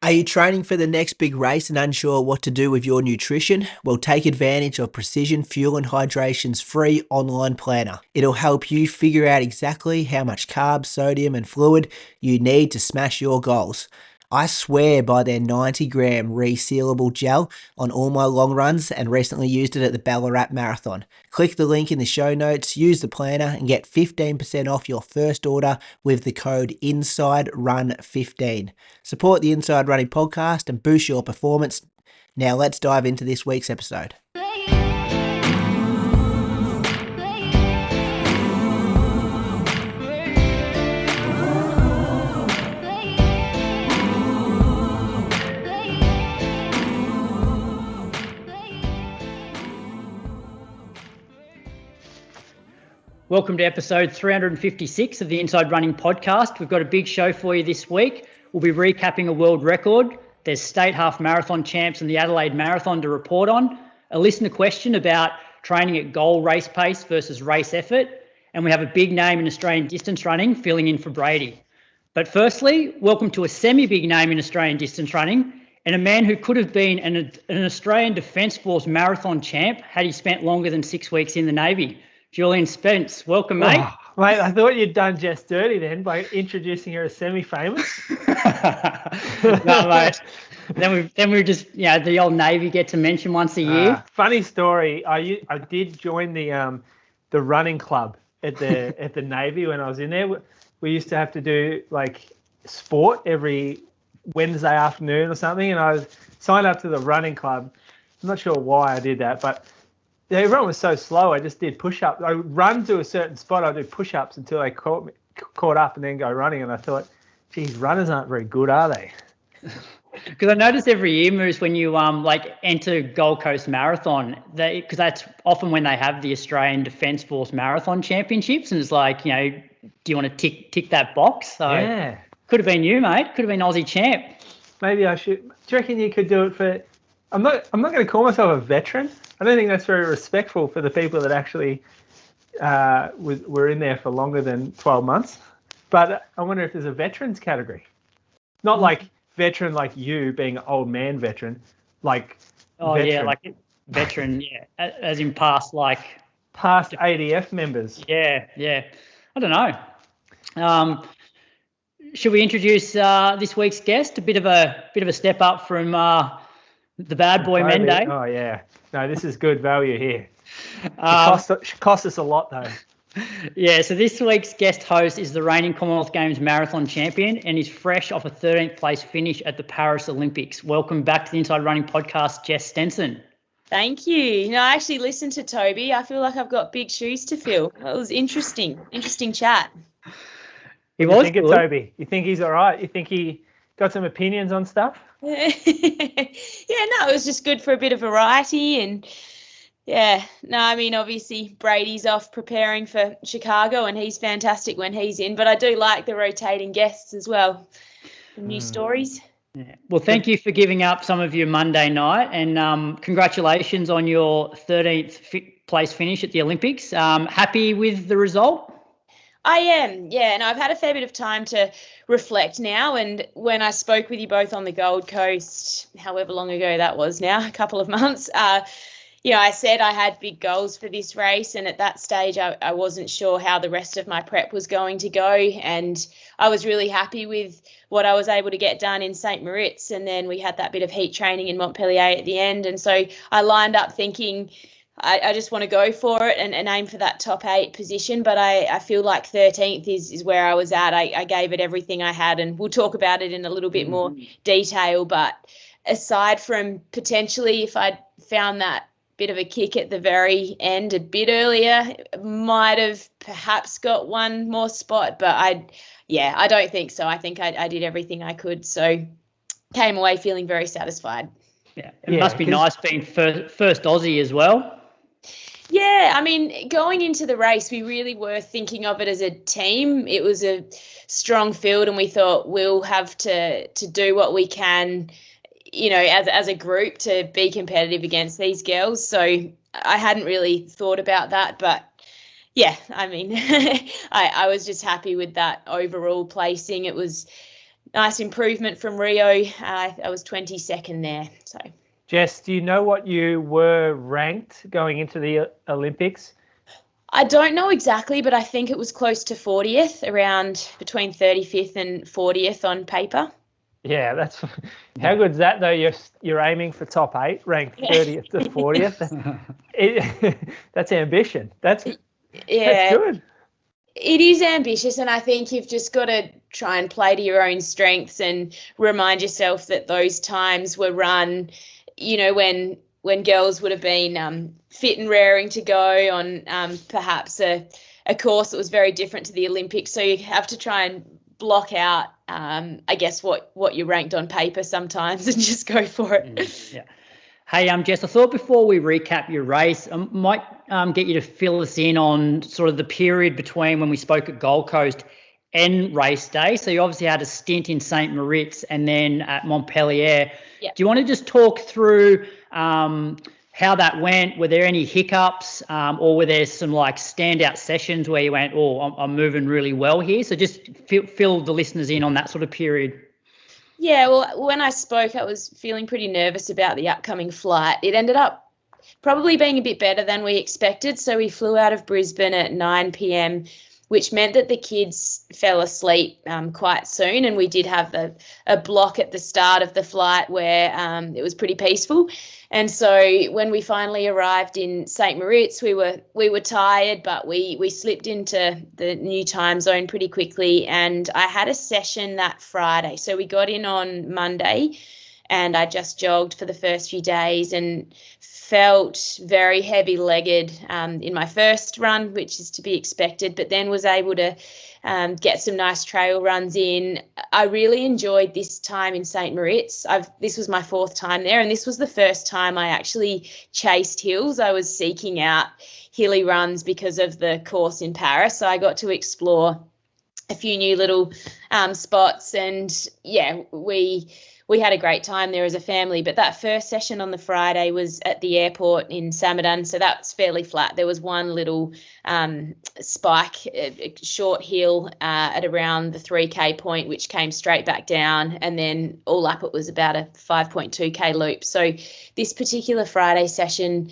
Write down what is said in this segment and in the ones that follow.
Are you training for the next big race and unsure what to do with your nutrition? Well, take advantage of Precision Fuel and Hydration's free online planner. It'll help you figure out exactly how much carbs, sodium, and fluid you need to smash your goals. I swear by their 90-gram resealable gel on all my long runs and recently used it at the Ballarat Marathon. Click the link in the show notes, use the planner, and get 15% off your first order with the code INSIDERUN15. Support the Inside Running podcast and boost your performance. Now let's dive into this week's episode. Welcome to episode 356 of the Inside Running podcast. We've got a big show for you this week. We'll be recapping a world record. There's state half marathon champs and the Adelaide Marathon to report on. A listener question about training at goal race pace versus race effort. And we have a big name in Australian distance running filling in for Brady. But firstly, welcome to a semi-big name in Australian distance running and a man who could have been an Australian Defence Force marathon champ had he spent longer than 6 weeks in the Navy. Julian Spence, welcome, mate. Oh, mate, I thought you'd done Jess dirty then by introducing her as semi-famous. No, mate. Then we just, the old Navy get to mention once a year. Funny story. I did join the running club at the Navy when I was in there. We used to have to do like sport every Wednesday afternoon or something, and I was signed up to the running club. I'm not sure why I did that, but everyone was so slow. I just did push-ups. I would run to a certain spot. I'd do push-ups until they caught up and then go running. And I thought, geez, runners aren't very good, are they? Because I notice every year, Moose, when you enter Gold Coast Marathon, because that's often when they have the Australian Defence Force Marathon Championships, and it's like, do you want to tick that box? So yeah. Could have been you, mate. Could have been Aussie champ. Maybe I should. Do you reckon you could do it for? I'm not going to call myself a veteran. I don't think that's very respectful for the people that actually were in there for longer than 12 months. But I wonder if there's a veterans category. Not like veteran like you being an old man veteran, like veteran. Yeah, like veteran, yeah, as in past ADF members. Yeah. I don't know. Should we introduce this week's guest? A bit of a step up from the bad boy Mende. Oh yeah. No, this is good value here. It cost us a lot though. Yeah, so this week's guest host is the reigning Commonwealth Games marathon champion and is fresh off a 13th place finish at the Paris Olympics. Welcome back to the Inside Running podcast, Jess Stenson. Thank you. I actually listened to Toby. I feel like I've got big shoes to fill. It was interesting chat. He was good. Toby? You think he's all right? You think he got some opinions on stuff? It was just good for a bit of variety. And obviously Brady's off preparing for Chicago and he's fantastic when he's in, but I do like the rotating guests as well. The new stories. Yeah. Well, thank you for giving up some of your Monday night and congratulations on your 13th place finish at the Olympics. Happy with the result? I am, yeah, and I've had a fair bit of time to reflect now, and when I spoke with you both on the Gold Coast, however long ago that was now, a couple of months, I said I had big goals for this race, and at that stage I wasn't sure how the rest of my prep was going to go, and I was really happy with what I was able to get done in St. Moritz, and then we had that bit of heat training in Montpellier at the end, and so I lined up thinking I just want to go for it and aim for that top 8 position. But I feel like 13th is where I was at. I gave it everything I had, and we'll talk about it in a little bit more detail. But aside from potentially if I'd found that bit of a kick at the very end a bit earlier, might have perhaps got one more spot. But I don't think so. I think I did everything I could. So came away feeling very satisfied. Yeah, it must be nice being first Aussie as well. Yeah, I mean, going into the race, we really were thinking of it as a team. It was a strong field, and we thought we'll have to do what we can, as a group to be competitive against these girls. So I hadn't really thought about that, but yeah, I mean, I was just happy with that overall placing. It was nice improvement from Rio. I was 22nd there. So, Jess, do you know what you were ranked going into the Olympics? I don't know exactly, but I think it was close to 40th, around between 35th and 40th on paper. Yeah, that's how good's that though. You're aiming for top 8, ranked 30th to 40th. That's ambition. That's good. It is ambitious, and I think you've just got to try and play to your own strengths and remind yourself that those times were run, when girls would have been fit and raring to go on perhaps a course that was very different to the Olympics. So you have to try and block out, I guess, what you're ranked on paper sometimes and just go for it. Yeah. Hey, Jess, I thought before we recap your race, I might get you to fill us in on sort of the period between when we spoke at Gold Coast and race day. So you obviously had a stint in St. Moritz and then at Montpellier. Yeah. Do you want to just talk through how that went? Were there any hiccups or were there some like standout sessions where you went, I'm moving really well here? So just fill the listeners in on that sort of period. Yeah, well, when I spoke, I was feeling pretty nervous about the upcoming flight. It ended up probably being a bit better than we expected. So we flew out of Brisbane at 9 p.m, which meant that the kids fell asleep quite soon. And we did have a block at the start of the flight where it was pretty peaceful. And so when we finally arrived in St. Moritz, we were tired, but we slipped into the new time zone pretty quickly. And I had a session that Friday. So we got in on Monday and I just jogged for the first few days and felt very heavy-legged in my first run, which is to be expected, but then was able to get some nice trail runs in. I really enjoyed this time in St. Moritz. This was my 4th time there, and this was the first time I actually chased hills. I was seeking out hilly runs because of the course in Paris, so I got to explore a few new little spots, and yeah, we had a great time there as a family. But that first session on the Friday was at the airport in Samadan, so that's fairly flat. There was one little spike, a short hill at around the 3K point, which came straight back down, and then all up it was about a 5.2K loop. So this particular Friday session,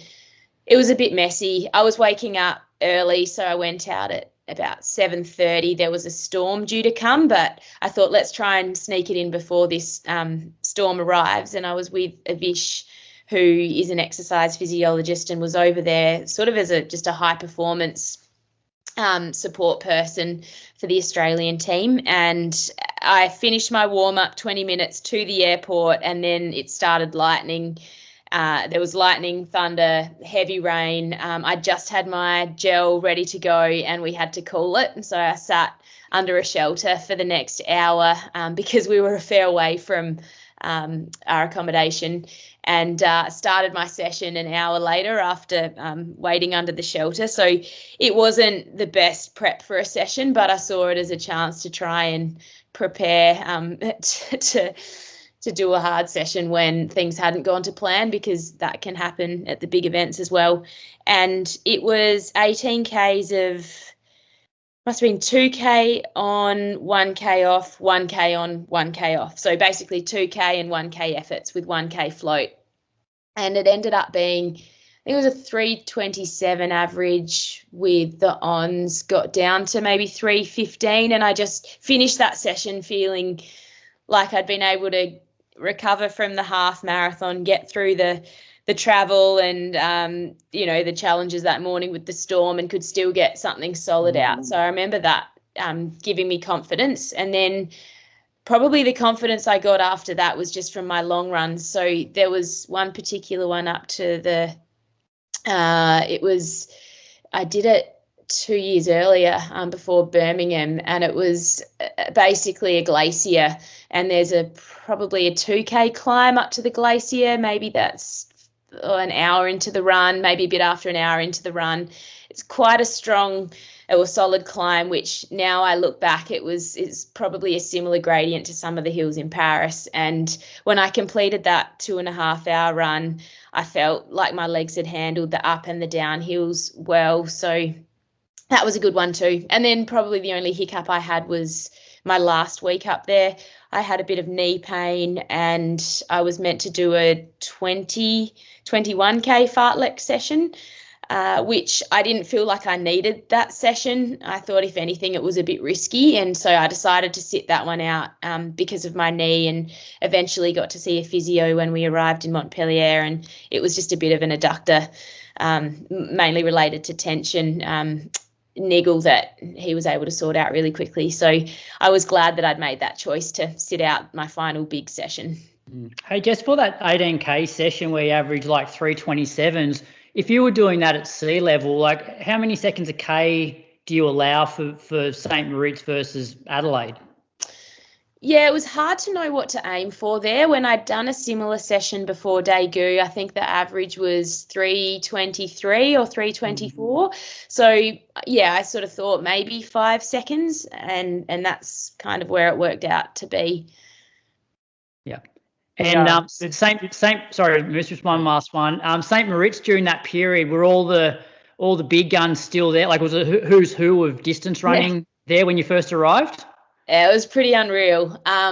it was a bit messy. I was waking up early, so I went out at about 7:30. There was a storm due to come, but I thought let's try and sneak it in before this storm arrives. And I was with Avish, who is an exercise physiologist and was over there sort of as just a high performance support person for the Australian team. And I finished my warm up 20 minutes to the airport, and then it started lightning. There was lightning, thunder, heavy rain. I just had my gel ready to go and we had to call it. And so I sat under a shelter for the next hour because we were a fair way from our accommodation, and started my session an hour later after waiting under the shelter. So it wasn't the best prep for a session, but I saw it as a chance to try and prepare to do a hard session when things hadn't gone to plan, because that can happen at the big events as well. And it was 18 Ks of, must have been 2K on, 1K off, 1K on, 1K off. So basically 2K and 1K efforts with 1K float. And it ended up being, I think it was a 327 average with the ons, got down to maybe 315. And I just finished that session feeling like I'd been able to recover from the half marathon, get through the travel and, the challenges that morning with the storm, and could still get something solid out. So I remember that giving me confidence. And then probably the confidence I got after that was just from my long runs. So there was one particular one up to I did it 2 years earlier before Birmingham, and it was basically a glacier, and there's probably a 2K climb up to the glacier. Maybe that's an hour into the run, maybe a bit after an hour into the run. It's quite a strong or solid climb, which now I look back, it's probably a similar gradient to some of the hills in Paris. And when I completed that 2.5 hour run, I felt like my legs had handled the up and the down hills well. So that was a good one too. And then probably the only hiccup I had was my last week up there. I had a bit of knee pain, and I was meant to do a 21K fartlek session, which I didn't feel like I needed that session. I thought, if anything, it was a bit risky, and so I decided to sit that one out because of my knee, and eventually got to see a physio when we arrived in Montpellier, and it was just a bit of an adductor, mainly related to tension niggle that he was able to sort out really quickly. So I was glad that I'd made that choice to sit out my final big session. Hey, just for that 18K session where you average like 3:27s, if you were doing that at sea level, like how many seconds a K do you allow for St. Moritz versus Adelaide? Yeah, it was hard to know what to aim for there. When I'd done a similar session before Daegu, I think the average was 3:23 or 3:24. So, yeah, I sort of thought maybe 5 seconds, and that's kind of where it worked out to be. Yeah. And sorry, this was my last one. St. Moritz during that period, were all the big guns still there? Like, was it who's who of distance running there when you first arrived? Yeah, it was pretty unreal. I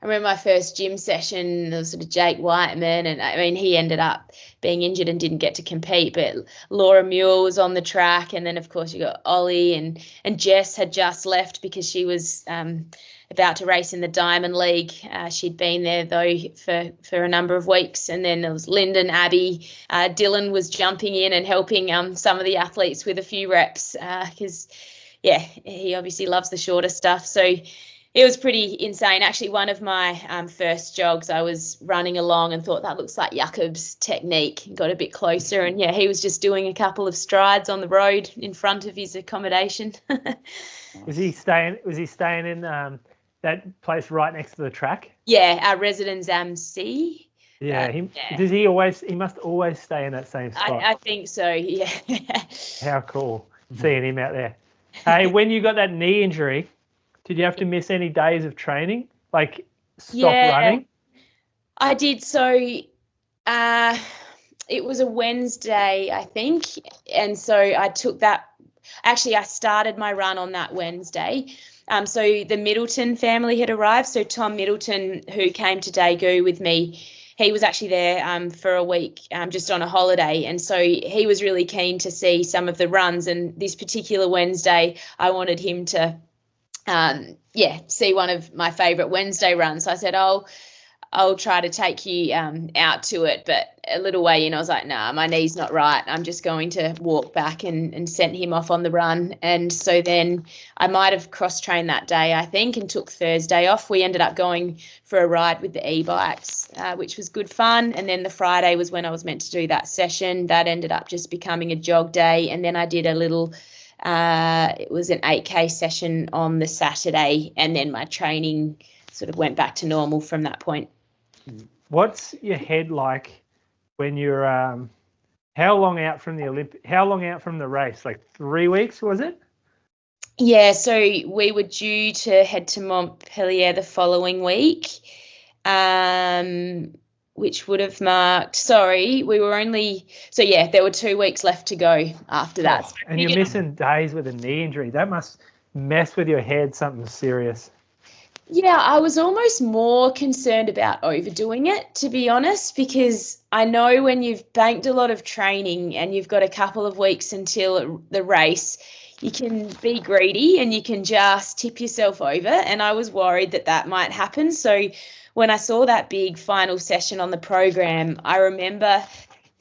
remember my first gym session, there was sort of Jake Whiteman, and I mean, he ended up being injured and didn't get to compete, but Laura Muir was on the track, and then of course you got Oli, and Jess had just left because she was about to race in the Diamond League. She'd been there though for a number of weeks, and then there was Lyndon, Abby, Dylan was jumping in and helping some of the athletes with a few reps because he obviously loves the shorter stuff. So it was pretty insane. Actually, one of my first jogs, I was running along and thought that looks like Jakob's technique. Got a bit closer, and he was just doing a couple of strides on the road in front of his accommodation. Was he staying in that place right next to the track? Yeah, our residence MC. Yeah, he must always stay in that same spot. I think so, yeah. How cool seeing him out there. Hey, when you got that knee injury, did you have to miss any days of training? Like stop running? I did. So it was a Wednesday, I think. And so I took that. Actually, I started my run on that Wednesday. So the Middleton family had arrived. So Tom Middleton, who came to Daegu with me, he was actually there for a week just on a holiday. And so he was really keen to see some of the runs. And this particular Wednesday, I wanted him to, see one of my favourite Wednesday runs. So I said, I'll try to take you out to it. But a little way in, I was like, nah, my knee's not right. I'm just going to walk back and sent him off on the run. And so then I might have cross-trained that day, I think, and took Thursday off. We ended up going for a ride with the e-bikes, which was good fun. And then the Friday was when I was meant to do that session. That ended up just becoming a jog day. And then I did a little, it was an 8K session on the Saturday. And then my training sort of went back to normal from that point. What's your head like when you're how long out from the race? Like 3 weeks, was it? Yeah, so we were due to head to Montpellier the following week, which would have marked, there were 2 weeks left to go after that. Oh, and you're missing days with a knee injury. That must mess with your head, something serious. Yeah, I was almost more concerned about overdoing it, to be honest, because I know when you've banked a lot of training and you've got a couple of weeks until the race, you can be greedy and you can just tip yourself over. And I was worried that might happen. So when I saw that big final session on the program, I remember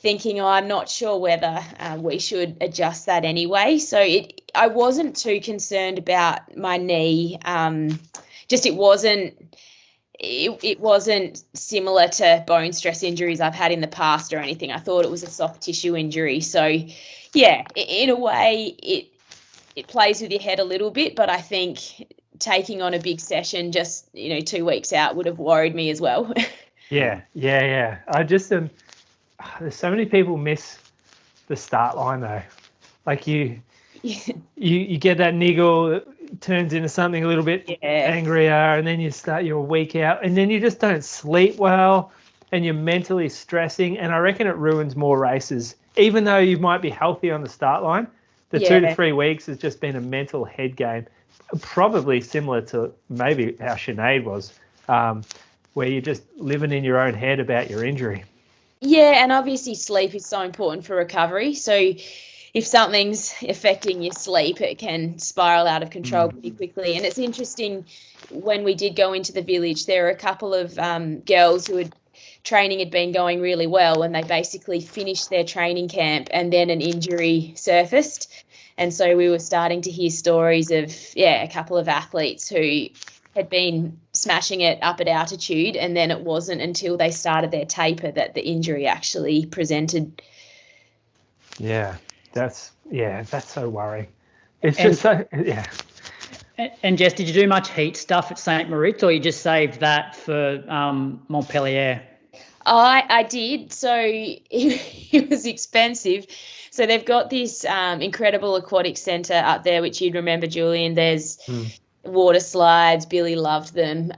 thinking, I'm not sure whether we should adjust that anyway. So I wasn't too concerned about my knee. Just it wasn't similar to bone stress injuries I've had in the past or anything. I thought it was a soft tissue injury. So, yeah, in a way it plays with your head a little bit, but I think taking on a big session just, 2 weeks out would have worried me as well. Yeah. I just there's so many people miss the start line though. Like you get that niggle, turns into something a little bit angrier, and then you start your week out, and then you just don't sleep well, and you're mentally stressing, and I reckon it ruins more races. Even though you might be healthy on the start line, the 2 to 3 weeks has just been a mental head game. probably similar to maybe how Sinead was, where you're just living in your own head about your injury. Yeah, and obviously sleep is so important for recovery. So if something's affecting your sleep, it can spiral out of control pretty quickly. And it's interesting, when we did go into the village, there were a couple of girls who training had been going really well, and they basically finished their training camp and then an injury surfaced. And so we were starting to hear stories of, a couple of athletes who had been smashing it up at altitude, and then it wasn't until they started their taper that the injury actually presented. Yeah, that's so worrying. It's just so, yeah. And Jess, did you do much heat stuff at St. Moritz, or you just saved that for Montpellier? I did. So it was expensive. So they've got this incredible aquatic centre up there, which you'd remember, Julian. There's water slides. Billy loved them.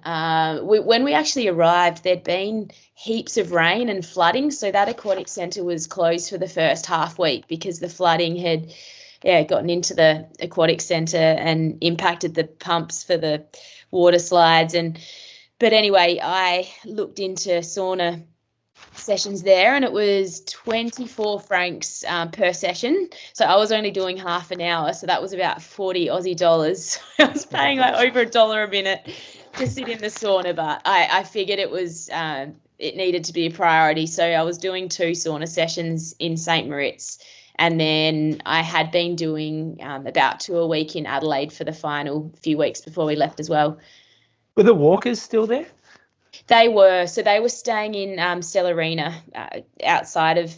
When we actually arrived, there'd been heaps of rain and flooding. So that aquatic centre was closed for the first half week because the flooding had gotten into the aquatic centre and impacted the pumps for the water slides. But anyway, I looked into sauna sessions there, and it was 24 francs per session. So I was only doing half an hour, so that was about 40 Aussie dollars. I was paying like over $1 a minute to sit in the sauna, but I figured it was it needed to be a priority. So I was doing 2 sauna sessions in St. Moritz, and then I had been doing about 2 a week in Adelaide for the final few weeks before we left as well. Were the walkers still there? They were. So they were staying in Stellarina outside of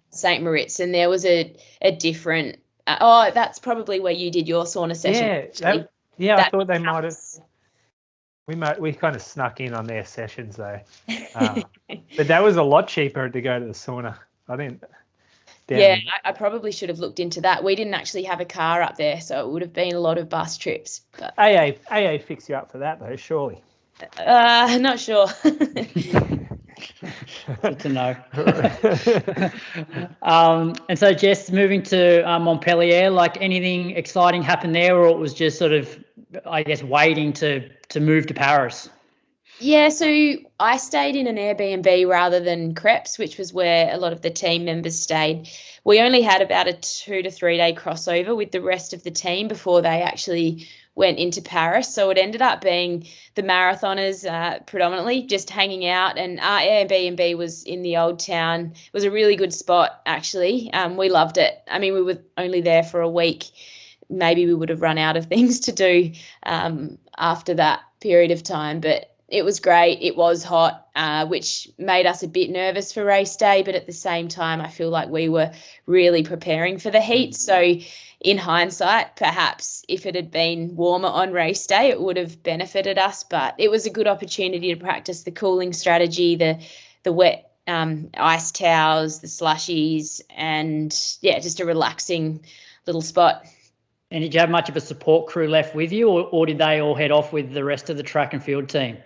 St. Moritz, and there was a different that's probably where you did your sauna session. I thought they might have. We kind of snuck in on their sessions though. But that was a lot cheaper to go to the sauna. I didn't. I probably should have looked into that. We didn't actually have a car up there, so it would have been a lot of bus trips. But AA fix you up for that though, surely. Not sure. Good to know. And so, Jess, moving to Montpellier, like anything exciting happened there, or it was just sort of, I guess, waiting to move to Paris? Yeah, so I stayed in an Airbnb rather than Crepes, which was where a lot of the team members stayed. We only had about a 2 to 3 day crossover with the rest of the team before they actually went into Paris. So it ended up being the marathoners predominantly just hanging out, and our Airbnb was in the old town. It was a really good spot, actually. We loved it. I mean, we were only there for a week. Maybe we would have run out of things to do after that period of time, but it was great. It was hot, which made us a bit nervous for race day, but at the same time, I feel like we were really preparing for the heat. So in hindsight, perhaps if it had been warmer on race day, it would have benefited us, but it was a good opportunity to practice the cooling strategy, the wet ice towels, the slushies, and just a relaxing little spot. And did you have much of a support crew left with you, or did they all head off with the rest of the track and field team?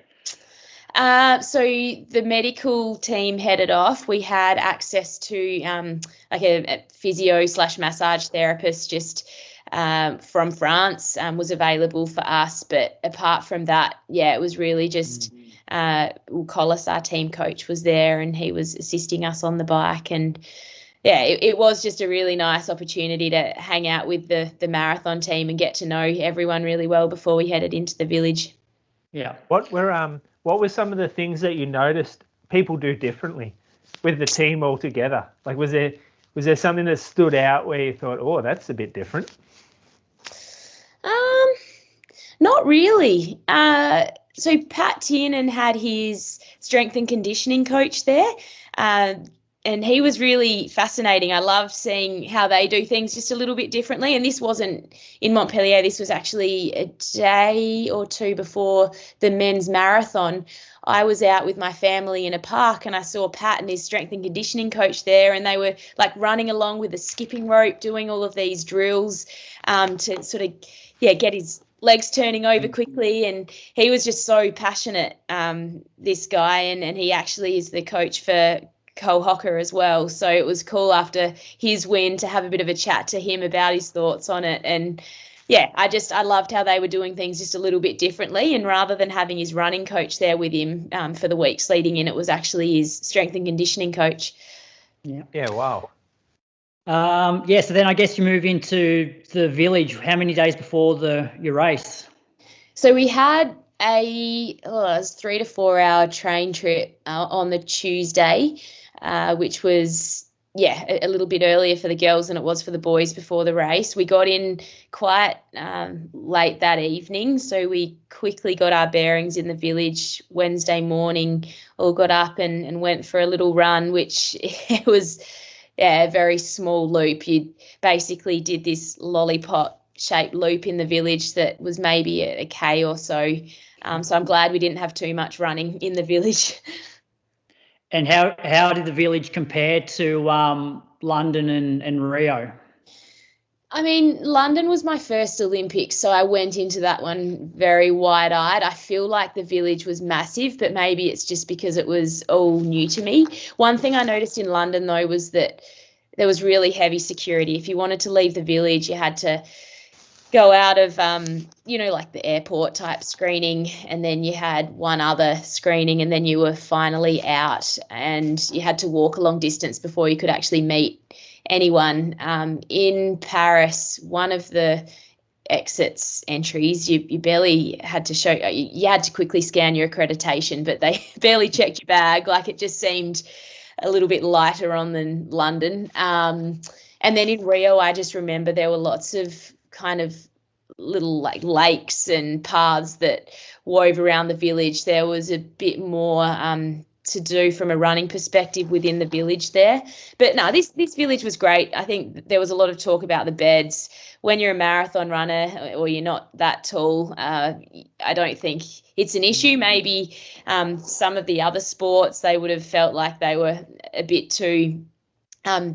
So the medical team headed off. We had access to like a physio / massage therapist just from France was available for us. But apart from that, it was really just Collis, our team coach, was there, and he was assisting us on the bike. And it was just a really nice opportunity to hang out with the marathon team and get to know everyone really well before we headed into the village. Yeah. What were some of the things that you noticed people do differently with the team all together? Like, was there something that stood out where you thought, oh, that's a bit different? Not really. So Pat Tiernan had his strength and conditioning coach there. And he was really fascinating. I loved seeing how they do things just a little bit differently. And this wasn't in Montpellier. This was actually a day or two before the men's marathon. I was out with my family in a park, and I saw Pat and his strength and conditioning coach there, and they were like running along with a skipping rope, doing all of these drills to sort of get his legs turning over quickly. And he was just so passionate, this guy, and he actually is the coach for Cole Hocker as well. So it was cool after his win to have a bit of a chat to him about his thoughts on it. And yeah, I loved how they were doing things just a little bit differently. And rather than having his running coach there with him for the weeks leading in, it was actually his strength and conditioning coach. Yeah. Yeah, wow. So then I guess you move into the village. How many days before your race? So we had it was 3 to 4 hour train trip on the Tuesday, which was, a little bit earlier for the girls than it was for the boys before the race. We got in quite late that evening, so we quickly got our bearings in the village. Wednesday morning, all got up and went for a little run, which it was a very small loop. You basically did this lollipop-shaped loop in the village that was maybe a K or so. So I'm glad we didn't have too much running in the village. And how did the village compare to London and Rio? I mean, London was my first Olympics, so I went into that one very wide-eyed. I feel like the village was massive, but maybe it's just because it was all new to me. One thing I noticed in London, though, was that there was really heavy security. If you wanted to leave the village, you had to go out of, like the airport type screening, and then you had one other screening, and then you were finally out, and you had to walk a long distance before you could actually meet anyone. In Paris, one of the exits entries, you barely had to show, you had to quickly scan your accreditation, but they barely checked your bag. Like, it just seemed a little bit lighter on than London. And then in Rio, I just remember there were lots of kind of little like lakes and paths that wove around the village. There was a bit more to do from a running perspective within the village there. But no, this village was great. I think there was a lot of talk about the beds. When you're a marathon runner or you're not that tall, I don't think it's an issue. Maybe some of the other sports, they would have felt like they were a bit too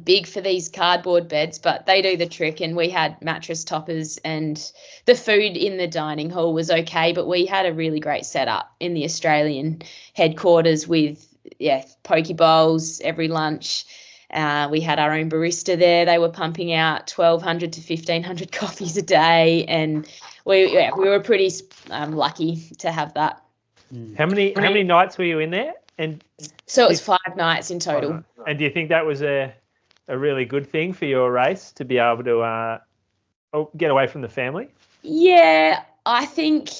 big for these cardboard beds, but they do the trick. And we had mattress toppers, and the food in the dining hall was okay, but we had a really great setup in the Australian headquarters with poke bowls every lunch. We had our own barista there. They were pumping out 1,200 to 1,500 coffees a day, and we were pretty lucky to have that. How many nights were you in there? And so it was 5 nights in total. And do you think that was a really good thing for your race to be able to get away from the family? Yeah, I think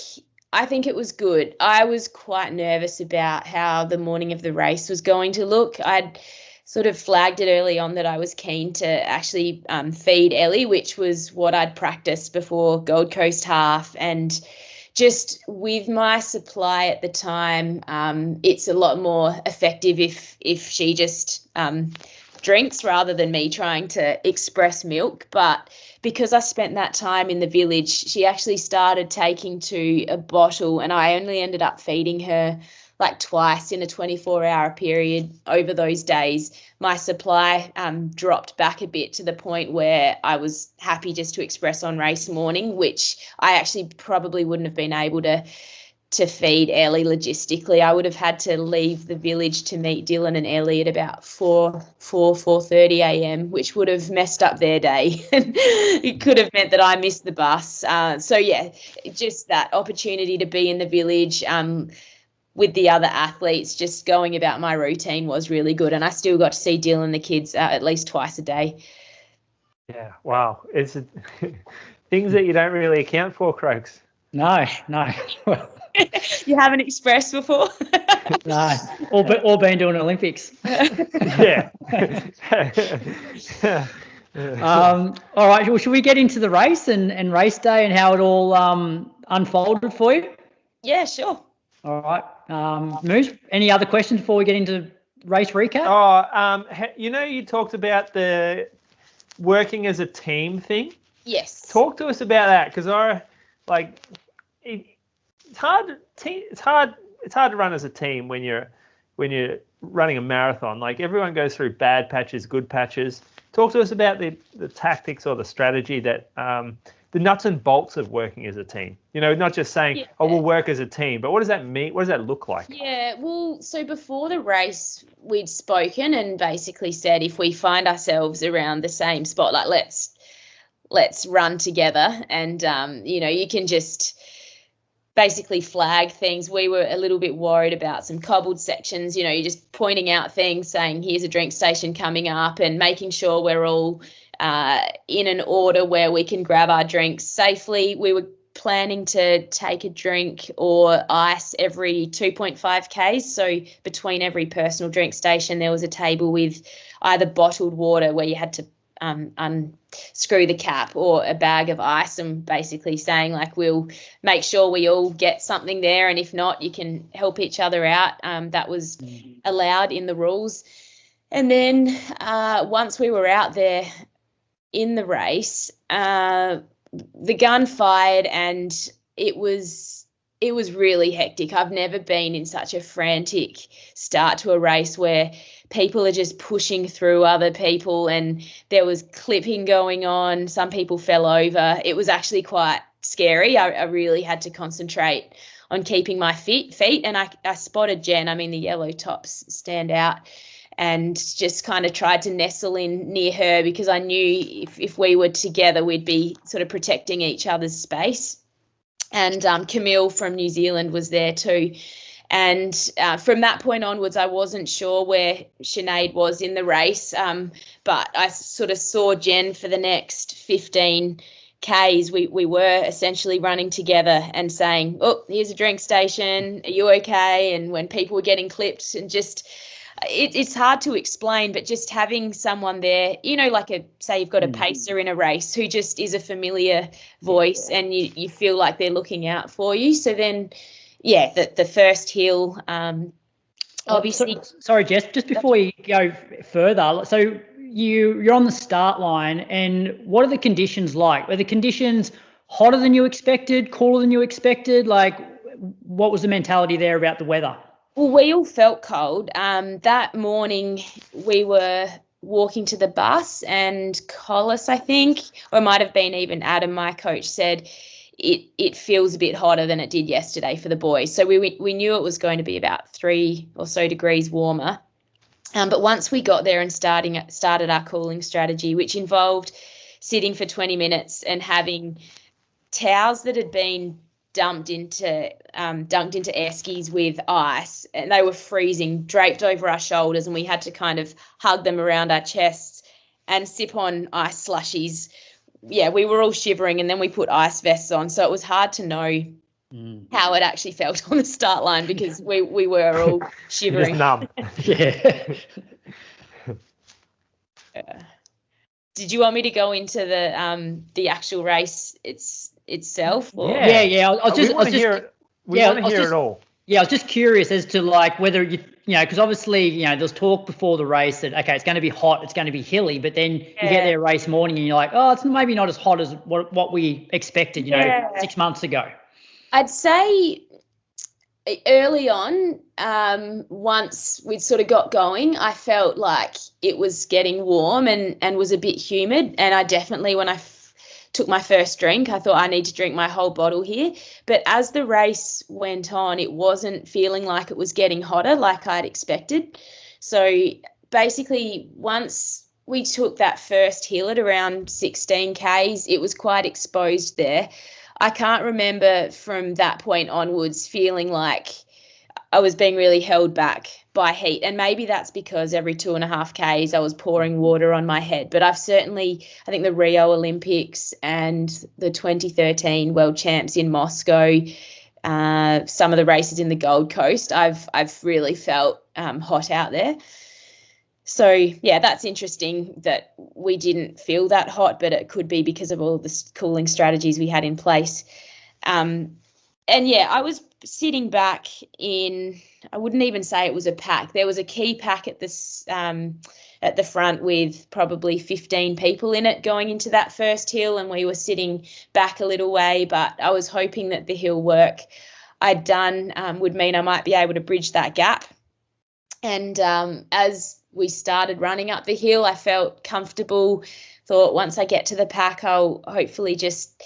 it was good. I was quite nervous about how the morning of the race was going to look. I'd sort of flagged it early on that I was keen to actually feed Ellie, which was what I'd practiced before Gold Coast half. And just with my supply at the time, it's a lot more effective if she just drinks rather than me trying to express milk. But because I spent that time in the village, she actually started taking to a bottle, and I only ended up feeding her like twice in a 24-hour period over those days. My supply dropped back a bit to the point where I was happy just to express on race morning, which I actually probably wouldn't have been able to feed Ellie logistically. I would have had to leave the village to meet Dylan and Ellie at about 4:30 a.m., which would have messed up their day. It could have meant that I missed the bus. Just that opportunity to be in the village with the other athletes, just going about my routine was really good. And I still got to see Dylan and the kids at least twice a day. Yeah, wow. It's things that you don't really account for, Croaks. No. You haven't expressed before? No, or been doing Olympics. Yeah. All right, well, should we get into the race and race day and how it all unfolded for you? Yeah, sure. All right. Moose, any other questions before we get into race recap? You talked about the working as a team thing. Yes. Talk to us about that, because it's hard to run as a team when you're running a marathon. Like, everyone goes through bad patches, good patches. Talk to us about the tactics or the strategy that the nuts and bolts of working as a team. Not just saying, we'll work as a team, but what does that mean? What does that look like? Yeah, well, so before the race, we'd spoken and basically said if we find ourselves around the same spot, like let's run together. And, you can just basically flag things. We were a little bit worried about some cobbled sections, you're just pointing out things, saying here's a drink station coming up, and making sure we're all in an order where we can grab our drinks safely. We were planning to take a drink or ice every 2.5 Ks. So between every personal drink station, there was a table with either bottled water where you had to unscrew the cap, or a bag of ice, and basically saying like, we'll make sure we all get something there, and if not, you can help each other out. That was allowed in the rules. And then once we were out there in the race, the gun fired, and it was really hectic. I've never been in such a frantic start to a race where people are just pushing through other people, and there was clipping going on. Some people fell over. It was actually quite scary. I really had to concentrate on keeping my feet, and I spotted Jen. The yellow tops stand out, and just kind of tried to nestle in near her, because I knew if we were together, we'd be sort of protecting each other's space. And Camille from New Zealand was there too. And from that point onwards, I wasn't sure where Sinead was in the race, but I sort of saw Jen for the next 15 Ks. We were essentially running together and saying, oh, here's a drink station, are you okay? And when people were getting clipped, and just... It's hard to explain, but just having someone there, say you've got a pacer in a race who just is a familiar voice, and you feel like they're looking out for you. So then, the first hill, obviously. Sorry, Jess, just before you go further, so you're on the start line, and what are the conditions like? Were the conditions hotter than you expected, cooler than you expected? Like, what was the mentality there about the weather? Well, we all felt cold. That morning we were walking to the bus, and Collis, I think, or it might have been even Adam, my coach, said it feels a bit hotter than it did yesterday for the boys. So we knew it was going to be about 3 or so degrees warmer. But once we got there and started our cooling strategy, which involved sitting for 20 minutes and having towels that had been dunked into air skis with ice, and they were freezing, draped over our shoulders, and we had to kind of hug them around our chests and sip on ice slushies. We were all shivering, and then we put ice vests on, so it was hard to know how it actually felt on the start line, because we were all shivering. Just numb. Did you want me to go into the actual race itself? Or? Yeah. I was just want to hear it all. Yeah, I was just curious as to like whether because obviously there's talk before the race that okay, it's going to be hot, it's going to be hilly, but then you get there race morning and you're like, oh, it's maybe not as hot as what we expected, 6 months ago. I'd say early on, once we'd sort of got going, I felt like it was getting warm and was a bit humid, and I definitely, when I took my first drink, I thought I need to drink my whole bottle here. But as the race went on, it wasn't feeling like it was getting hotter like I'd expected. So basically, once we took that first hill at around 16 Ks, it was quite exposed there. I can't remember from that point onwards feeling like I was being really held back by heat. And maybe that's because every 2.5 Ks I was pouring water on my head. But I've certainly, I think the Rio Olympics and the 2013 World Champs in Moscow, some of the races in the Gold Coast, I've really felt hot out there. So, yeah, that's interesting that we didn't feel that hot, but it could be because of all the cooling strategies we had in place. And, yeah, I was sitting back in, I wouldn't even say it was a pack. There was a key pack at the front with probably 15 people in it going into that first hill, and we were sitting back a little way, but I was hoping that the hill work I'd done would mean I might be able to bridge that gap. And as we started running up the hill, I felt comfortable, thought once I get to the pack, I'll hopefully just,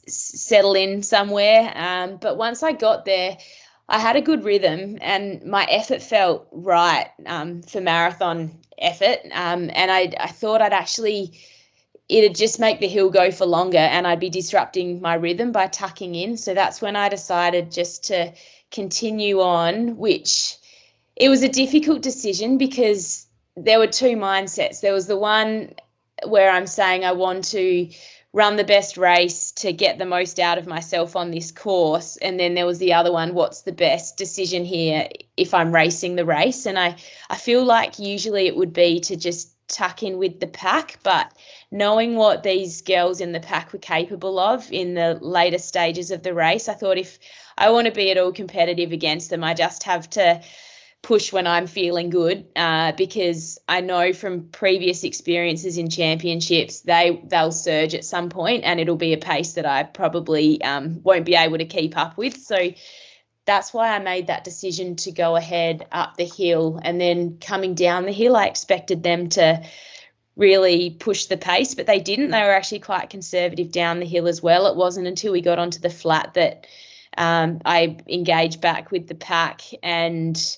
settle in somewhere. But once I got there, I had a good rhythm and my effort felt right for marathon effort. And I thought I'd actually, it'd just make the hill go for longer and I'd be disrupting my rhythm by tucking in. So that's when I decided just to continue on, which it was a difficult decision because there were two mindsets. There was the one where I'm saying I want to run the best race to get the most out of myself on this course. And then there was the other one, what's the best decision here if I'm racing the race? And I feel like usually it would be to just tuck in with the pack, but knowing what these girls in the pack were capable of in the later stages of the race, I thought if I want to be at all competitive against them, I just have to push when I'm feeling good, because I know from previous experiences in championships, they'll surge at some point and it'll be a pace that I probably won't be able to keep up with. So that's why I made that decision to go ahead up the hill. And then coming down the hill, I expected them to really push the pace, but they didn't. They were actually quite conservative down the hill as well. It wasn't until we got onto the flat that I engaged back with the pack, and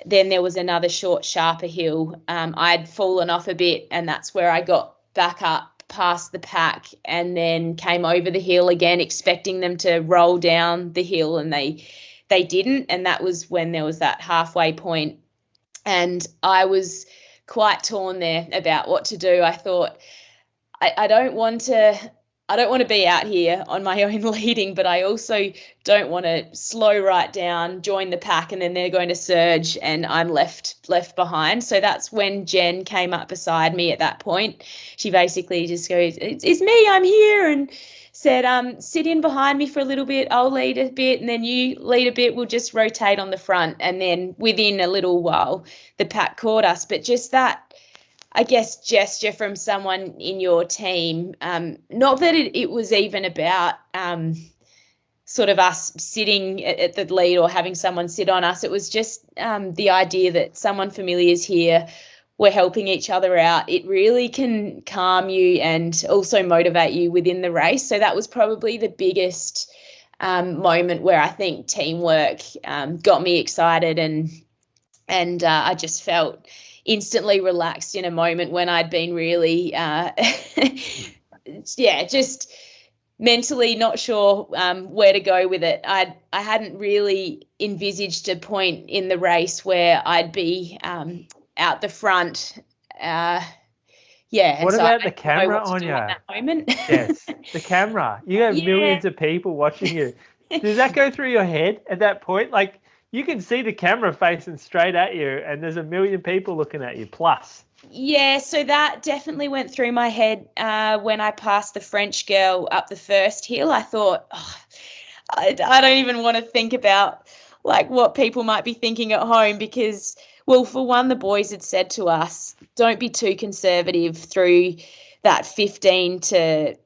then there was another short, sharper hill. I'd fallen off a bit, and that's where I got back up past the pack and then came over the hill again, expecting them to roll down the hill, and they didn't. And that was when there was that halfway point, and I was quite torn there about what to do. I thought, I don't want to be out here on my own leading, but I also don't want to slow right down, join the pack, and then they're going to surge and I'm left behind. So that's when Jen came up beside me at that point. She basically just goes, it's me, I'm here, and said, sit in behind me for a little bit, I'll lead a bit, and then you lead a bit, we'll just rotate on the front. And then within a little while, the pack caught us. But just that, I guess, gesture from someone in your team, not that it was even about sort of us sitting at the lead or having someone sit on us. It was just the idea that someone familiar is here, we're helping each other out. It really can calm you and also motivate you within the race. So that was probably the biggest moment where I think teamwork got me excited, and I just felt instantly relaxed in a moment when I'd been really, just mentally not sure where to go with it. I hadn't really envisaged a point in the race where I'd be out the front. What about the camera on you? At that moment. Yes, the camera. You have millions of people watching you. Does that go through your head at that point? Like, you can see the camera facing straight at you and there's a million people looking at you plus. Yeah, so that definitely went through my head when I passed the French girl up the first hill. I thought, I don't even want to think about like what people might be thinking at home, because, well, for one, the boys had said to us, don't be too conservative through that 15 to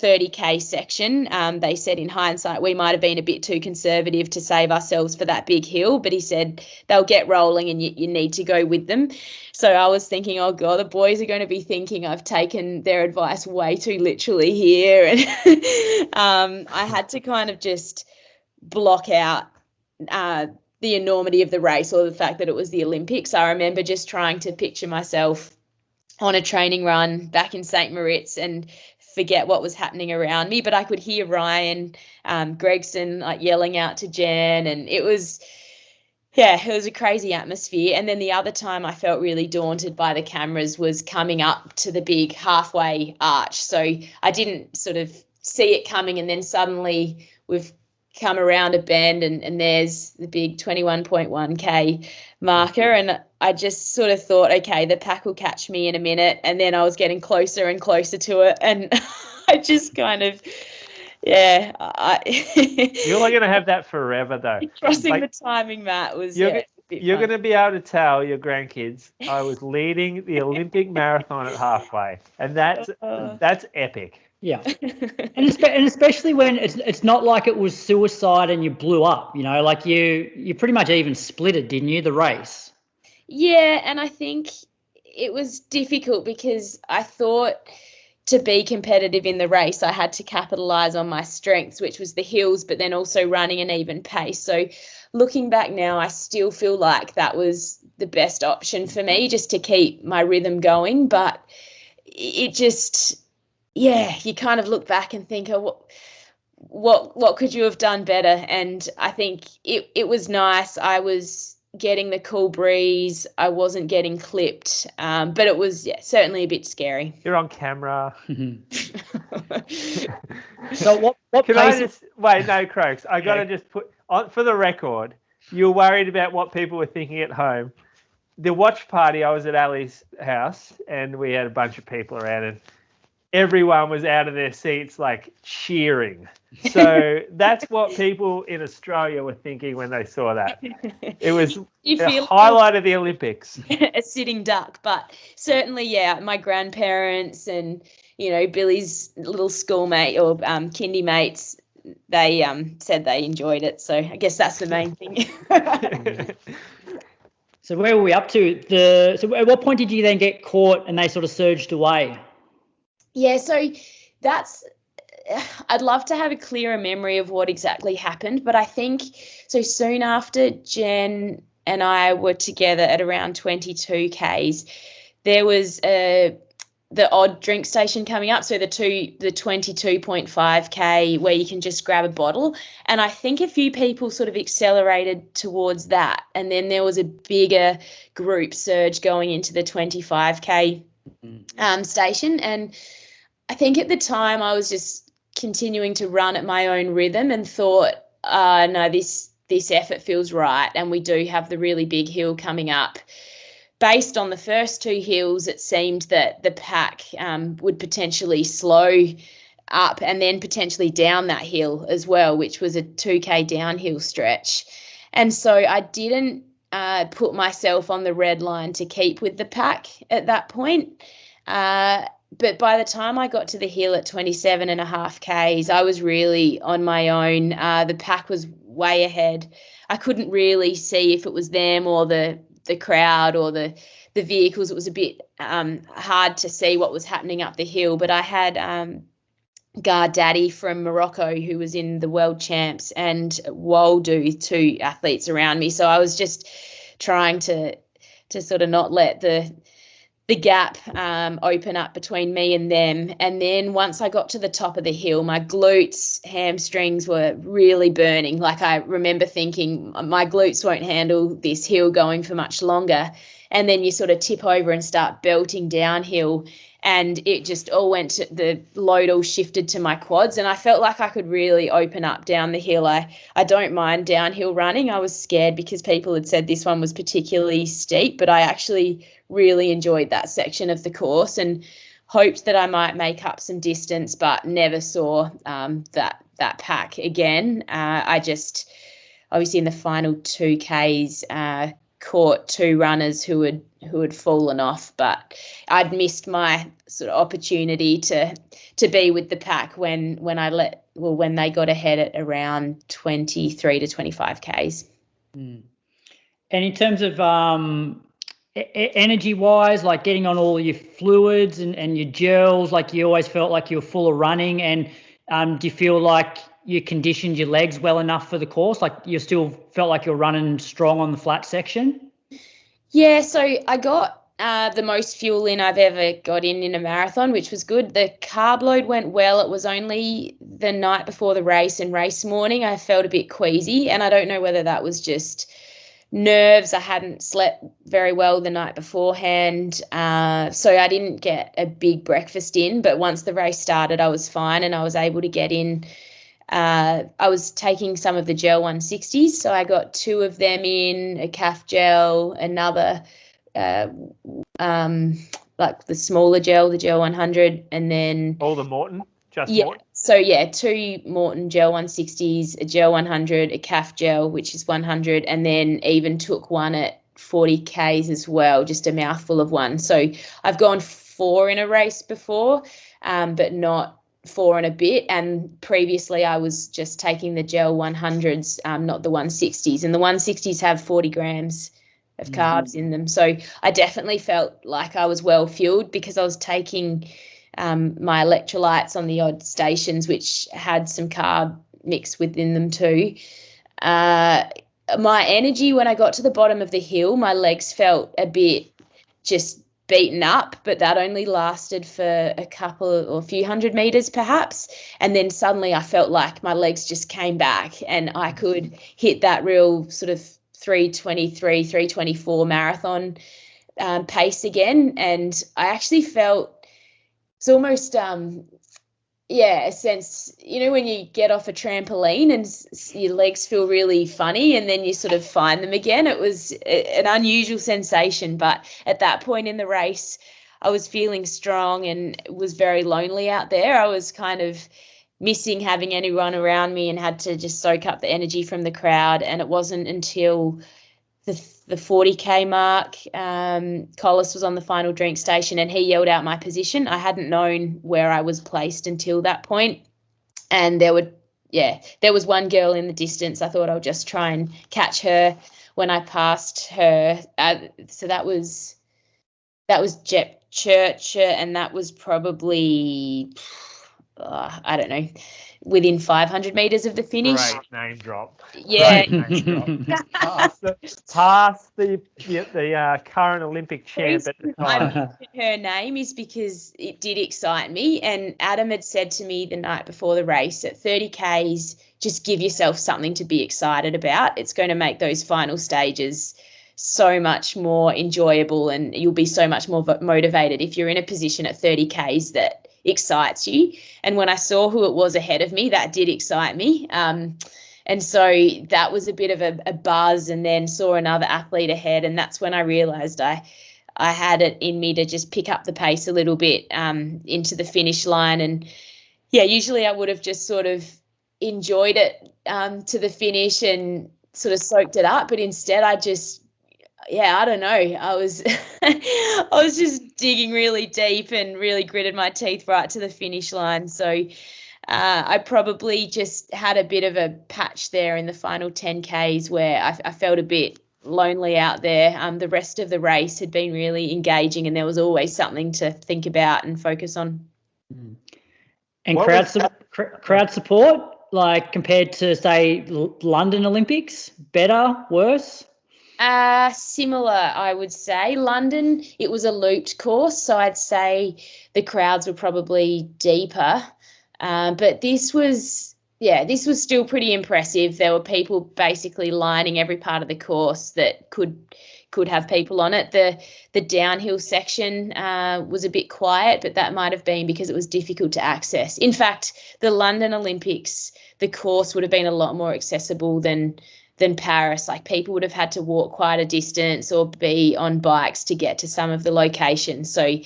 30K section. They said in hindsight we might have been a bit too conservative to save ourselves for that big hill, but he said they'll get rolling and you need to go with them. So I was thinking, oh God, the boys are going to be thinking I've taken their advice way too literally here. And I had to kind of just block out the enormity of the race, or the fact that it was the Olympics. I remember just trying to picture myself on a training run back in St. Moritz and forget what was happening around me, but I could hear Ryan Gregson like yelling out to Jen, and it was a crazy atmosphere. And then the other time I felt really daunted by the cameras was coming up to the big halfway arch. So I didn't sort of see it coming, and then suddenly we've come around a bend and there's the big 21.1K marker, and I just sort of thought, okay, the pack will catch me in a minute. And then I was getting closer and closer to it, and I just kind of, you're not going to have that forever though. Crossing the timing mat was, you're going to be able to tell your grandkids, I was leading the Olympic marathon at halfway, and that's epic. Yeah, and especially when it's not like it was suicide and you blew up, you know, like you pretty much even split it, didn't you, the race? Yeah, and I think it was difficult because I thought to be competitive in the race, I had to capitalise on my strengths, which was the hills, but then also running an even pace. So looking back now, I still feel like that was the best option for me, just to keep my rhythm going. But it just, you kind of look back and think, what could you have done better? And I think it was nice. I was getting the cool breeze. I wasn't getting clipped, but it was certainly a bit scary. You're on camera. So what Can pace? I just wait? No, Croaks. I got to just put on for the record. You were worried about what people were thinking at home. The watch party. I was at Ali's house, and we had a bunch of people around, and everyone was out of their seats, like cheering. So that's what people in Australia were thinking when they saw that. It was a highlight of the Olympics. A sitting duck, but certainly, my grandparents and Billy's little schoolmate or kindy mates, they said they enjoyed it. So I guess that's the main thing. So where were we up to? So at what point did you then get caught and they sort of surged away? Yeah, so I'd love to have a clearer memory of what exactly happened, but I think so soon after Jen and I were together at around 22 Ks, there was the odd drink station coming up, so the 22.5 K where you can just grab a bottle, and I think a few people sort of accelerated towards that, and then there was a bigger group surge going into the 25 K station, and I think at the time I was just continuing to run at my own rhythm and thought, no, this effort feels right, and we do have the really big hill coming up. Based on the first two hills, it seemed that the pack would potentially slow up and then potentially down that hill as well, which was a 2K downhill stretch. And so I didn't put myself on the red line to keep with the pack at that point. But by the time I got to the hill at 27.5 Ks, I was really on my own. The pack was way ahead. I couldn't really see if it was them or the crowd or the vehicles. It was a bit hard to see what was happening up the hill, but I had Guard Daddy from Morocco, who was in the world champs, and Waldu, two athletes around me. So I was just trying to sort of not let the gap open up between me and them. And then once I got to the top of the hill, my glutes, hamstrings were really burning. Like I remember thinking my glutes won't handle this hill going for much longer. And then you sort of tip over and start belting downhill, and it just all went to the load all shifted to my quads, and I felt like I could really open up down the hill. I don't mind downhill running. I was scared because people had said this one was particularly steep, but I actually really enjoyed that section of the course and hoped that I might make up some distance, but never saw that pack again. I just obviously in the final 2 Ks caught two runners who had fallen off, but I'd missed my sort of opportunity to be with the pack when they got ahead at around 23 to 25 Ks. And in terms of energy wise, like getting on all your fluids and your gels, like you always felt like you were full of running, and do you feel like you conditioned your legs well enough for the course? Like you still felt like you're running strong on the flat section? Yeah, so I got the most fuel in I've ever got in a marathon, which was good. The carb load went well. It was only the night before the race and race morning I felt a bit queasy, and I don't know whether that was just nerves. I hadn't slept very well the night beforehand, so I didn't get a big breakfast in, but once the race started I was fine and I was able to get in. I was taking some of the gel 160s, so I got 2 of them in, a calf gel, another like the smaller gel, the gel 100, and then all the Morton, Morton. So 2 Morton gel 160s, a gel 100, a calf gel which is 100, and then even took one at 40 Ks as well, just a mouthful of one. So I've gone 4 in a race before, but not 4 and a bit, and previously I was just taking the gel 100s, not the 160s, and the 160s have 40 grams of carbs in them, so I definitely felt like I was well fueled because I was taking my electrolytes on the odd stations which had some carb mixed within them too. My energy when I got to the bottom of the hill, my legs felt a bit just beaten up, but that only lasted for a few hundred meters perhaps. And then suddenly I felt like my legs just came back and I could hit that real sort of 3:23, 3:24 marathon pace again. And I actually felt it's almost a sense, when you get off a trampoline and your legs feel really funny and then you sort of find them again. It was an unusual sensation, but at that point in the race, I was feeling strong and was very lonely out there. I was kind of missing having anyone around me and had to just soak up the energy from the crowd. And it wasn't until the 40K mark, Collis was on the final drink station and he yelled out my position. I hadn't known where I was placed until that point. And there was one girl in the distance. I thought I'll just try and catch her when I passed her. So that was Kejelcha, and that was probably, I don't know, within 500 meters of the finish. Great name drop. Yeah. Past the current Olympic champ at the I time. mentioned her name is because it did excite me. And Adam had said to me the night before the race, at 30 Ks, just give yourself something to be excited about. It's going to make those final stages so much more enjoyable and you'll be so much more motivated if you're in a position at 30 Ks that excites you. And when I saw who it was ahead of me, that did excite me. And so that was a bit of a buzz, and then saw another athlete ahead. And that's when I realised I had it in me to just pick up the pace a little bit into the finish line. And usually I would have just sort of enjoyed it to the finish and sort of soaked it up. But instead I don't know. I was I was just digging really deep and really gritted my teeth right to the finish line. So I probably just had a bit of a patch there in the final 10 Ks where I felt a bit lonely out there. The rest of the race had been really engaging and there was always something to think about and focus on. And crowd support, like compared to, say, London Olympics, better, worse? Similar, I would say. London, it was a looped course, so I'd say the crowds were probably deeper. But this was still pretty impressive. There were people basically lining every part of the course that could have people on it. The downhill section was a bit quiet, but that might have been because it was difficult to access. In fact, the London Olympics, the course would have been a lot more accessible than Paris. Like people would have had to walk quite a distance or be on bikes to get to some of the locations. So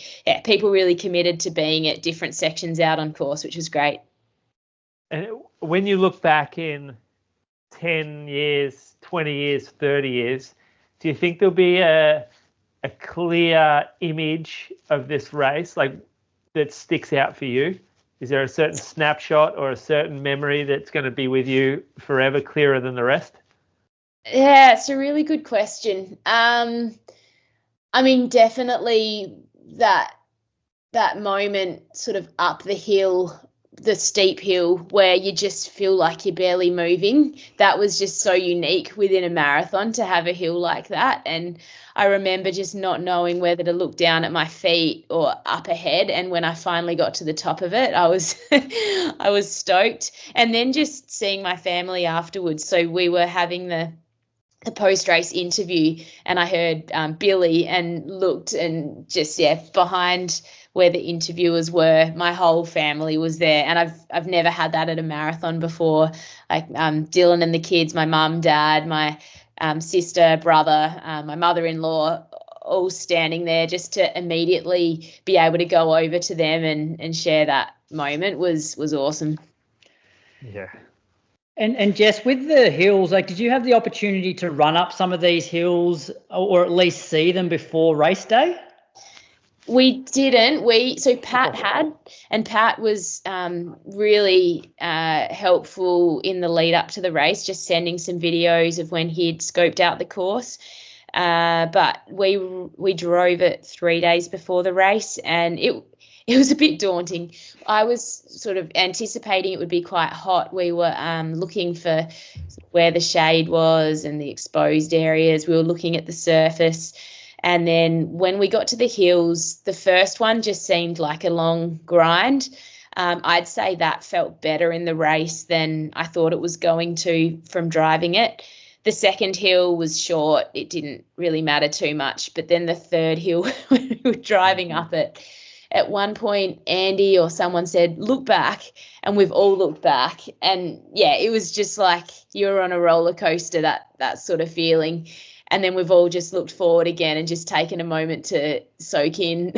people really committed to being at different sections out on course, which was great. And when you look back in 10 years, 20 years, 30 years, do you think there'll be a clear image of this race like that sticks out for you? Is there a certain snapshot or a certain memory that's going to be with you forever, clearer than the rest? Yeah, it's a really good question. I mean, definitely that moment sort of up the hill, the steep hill where you just feel like you're barely moving. That was just so unique within a marathon to have a hill like that. And I remember just not knowing whether to look down at my feet or up ahead. And when I finally got to the top of it, I was I was stoked. And then just seeing my family afterwards. So we were having the post-race interview and I heard Billy and looked and just, behind where the interviewers were, my whole family was there. And I've never had that at a marathon before. Like Dylan and the kids, my mum, dad, my sister, brother, my mother-in-law, all standing there just to immediately be able to go over to them and share that moment was awesome. Yeah. And Jess, with the hills, like, did you have the opportunity to run up some of these hills or at least see them before race day? We didn't. So Pat had, and Pat was really helpful in the lead up to the race, just sending some videos of when he'd scoped out the course. But we drove it 3 days before the race, and it was a bit daunting. I was sort of anticipating it would be quite hot. We were looking for where the shade was and the exposed areas. We were looking at the surface. And then when we got to the hills, the first one just seemed like a long grind. I'd say that felt better in the race than I thought it was going to from driving it. The second hill was short. It didn't really matter too much. But then the third hill, when we were driving up it, at one point, Andy or someone said, look back, and we've all looked back. And, yeah, it was just like you were on a roller coaster, that sort of feeling. And then we've all just looked forward again and just taken a moment to soak in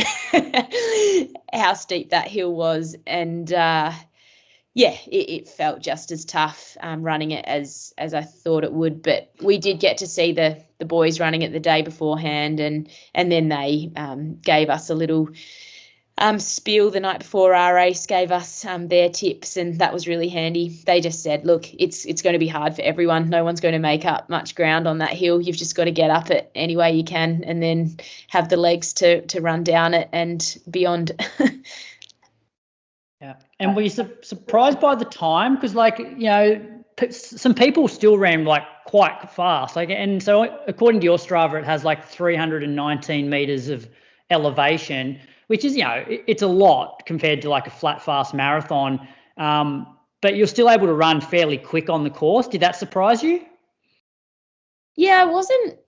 how steep that hill was. And, it felt just as tough running it as I thought it would. But we did get to see the boys running it the day beforehand, and then they gave us a little spiel the night before our race, gave us their tips, and that was really handy. They just said, look, it's going to be hard for everyone. No one's going to make up much ground on that hill. You've just got to get up it any way you can and then have the legs to run down it and beyond. Yeah. And were you surprised by the time? Because, some people still ran, quite fast. And so according to your Strava, it has, 319 metres of elevation, which is, it's a lot compared to a flat, fast marathon. But you're still able to run fairly quick on the course. Did that surprise you? Yeah,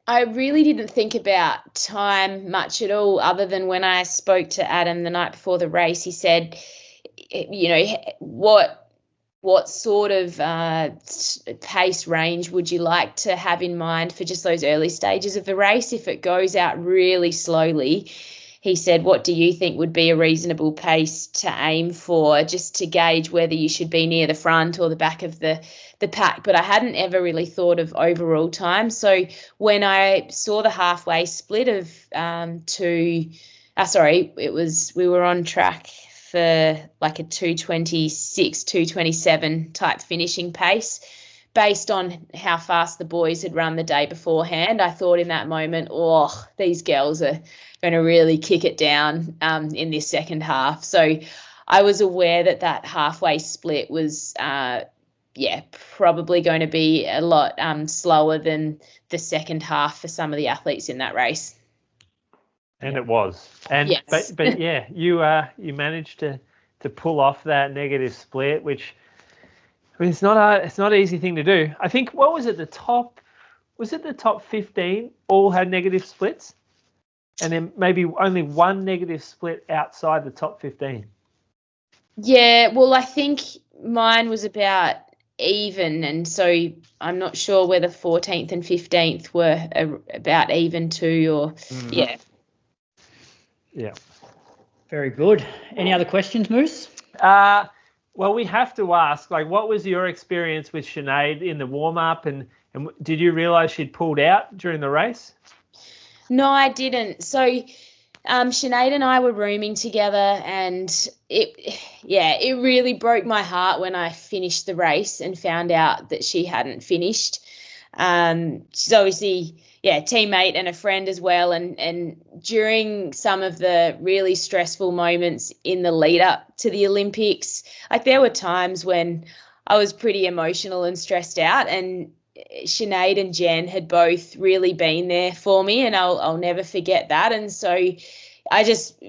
I really didn't think about time much at all, other than when I spoke to Adam the night before the race. He said, what sort of pace range would you like to have in mind for just those early stages of the race? If it goes out really slowly, he said, what do you think would be a reasonable pace to aim for, just to gauge whether you should be near the front or the back of the pack? But I hadn't ever really thought of overall time. So when I saw the halfway split of we were on track for a 2:26, 2:27 type finishing pace. Based on how fast the boys had run the day beforehand, I thought in that moment, these girls are going to really kick it down in this second half. So I was aware that halfway split was, probably going to be a lot slower than the second half for some of the athletes in that race. And it was. And yes. but yeah, you managed to pull off that negative split, which, it's not an easy thing to do. I think, what was it, the top 15 all had negative splits? And then maybe only one negative split outside the top 15. Yeah, well, I think mine was about even, and so I'm not sure whether 14th and 15th were about even too, or yeah. Very good. Any other questions, Moose? Well, we have to ask, what was your experience with Sinead in the warm-up, and did you realise she'd pulled out during the race? No, I didn't. So Sinead and I were rooming together, and it really broke my heart when I finished the race and found out that she hadn't finished. She's obviously, teammate and a friend as well. And during some of the really stressful moments in the lead up to the Olympics, there were times when I was pretty emotional and stressed out, and Sinead and Jen had both really been there for me, and I'll never forget that. And so I just,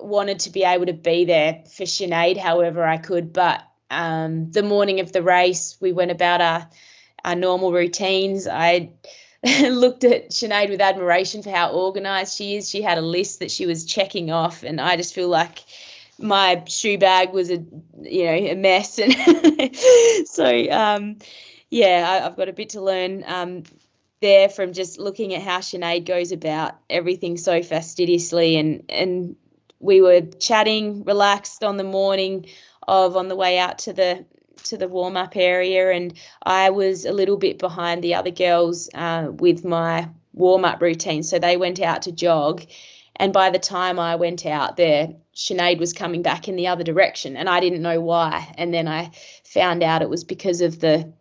wanted to be able to be there for Sinead however I could. But the morning of the race, we went about our normal routines. I looked at Sinead with admiration for how organised she is. She had a list that she was checking off, and I just feel like my shoe bag was a mess. And so, I've got a bit to learn there from just looking at how Sinead goes about everything so fastidiously. And we were chatting, relaxed on the morning on the way out to the warm-up area, and I was a little bit behind the other girls with my warm-up routine. So they went out to jog, and by the time I went out there, Sinead was coming back in the other direction, and I didn't know why. And then I found out it was because of the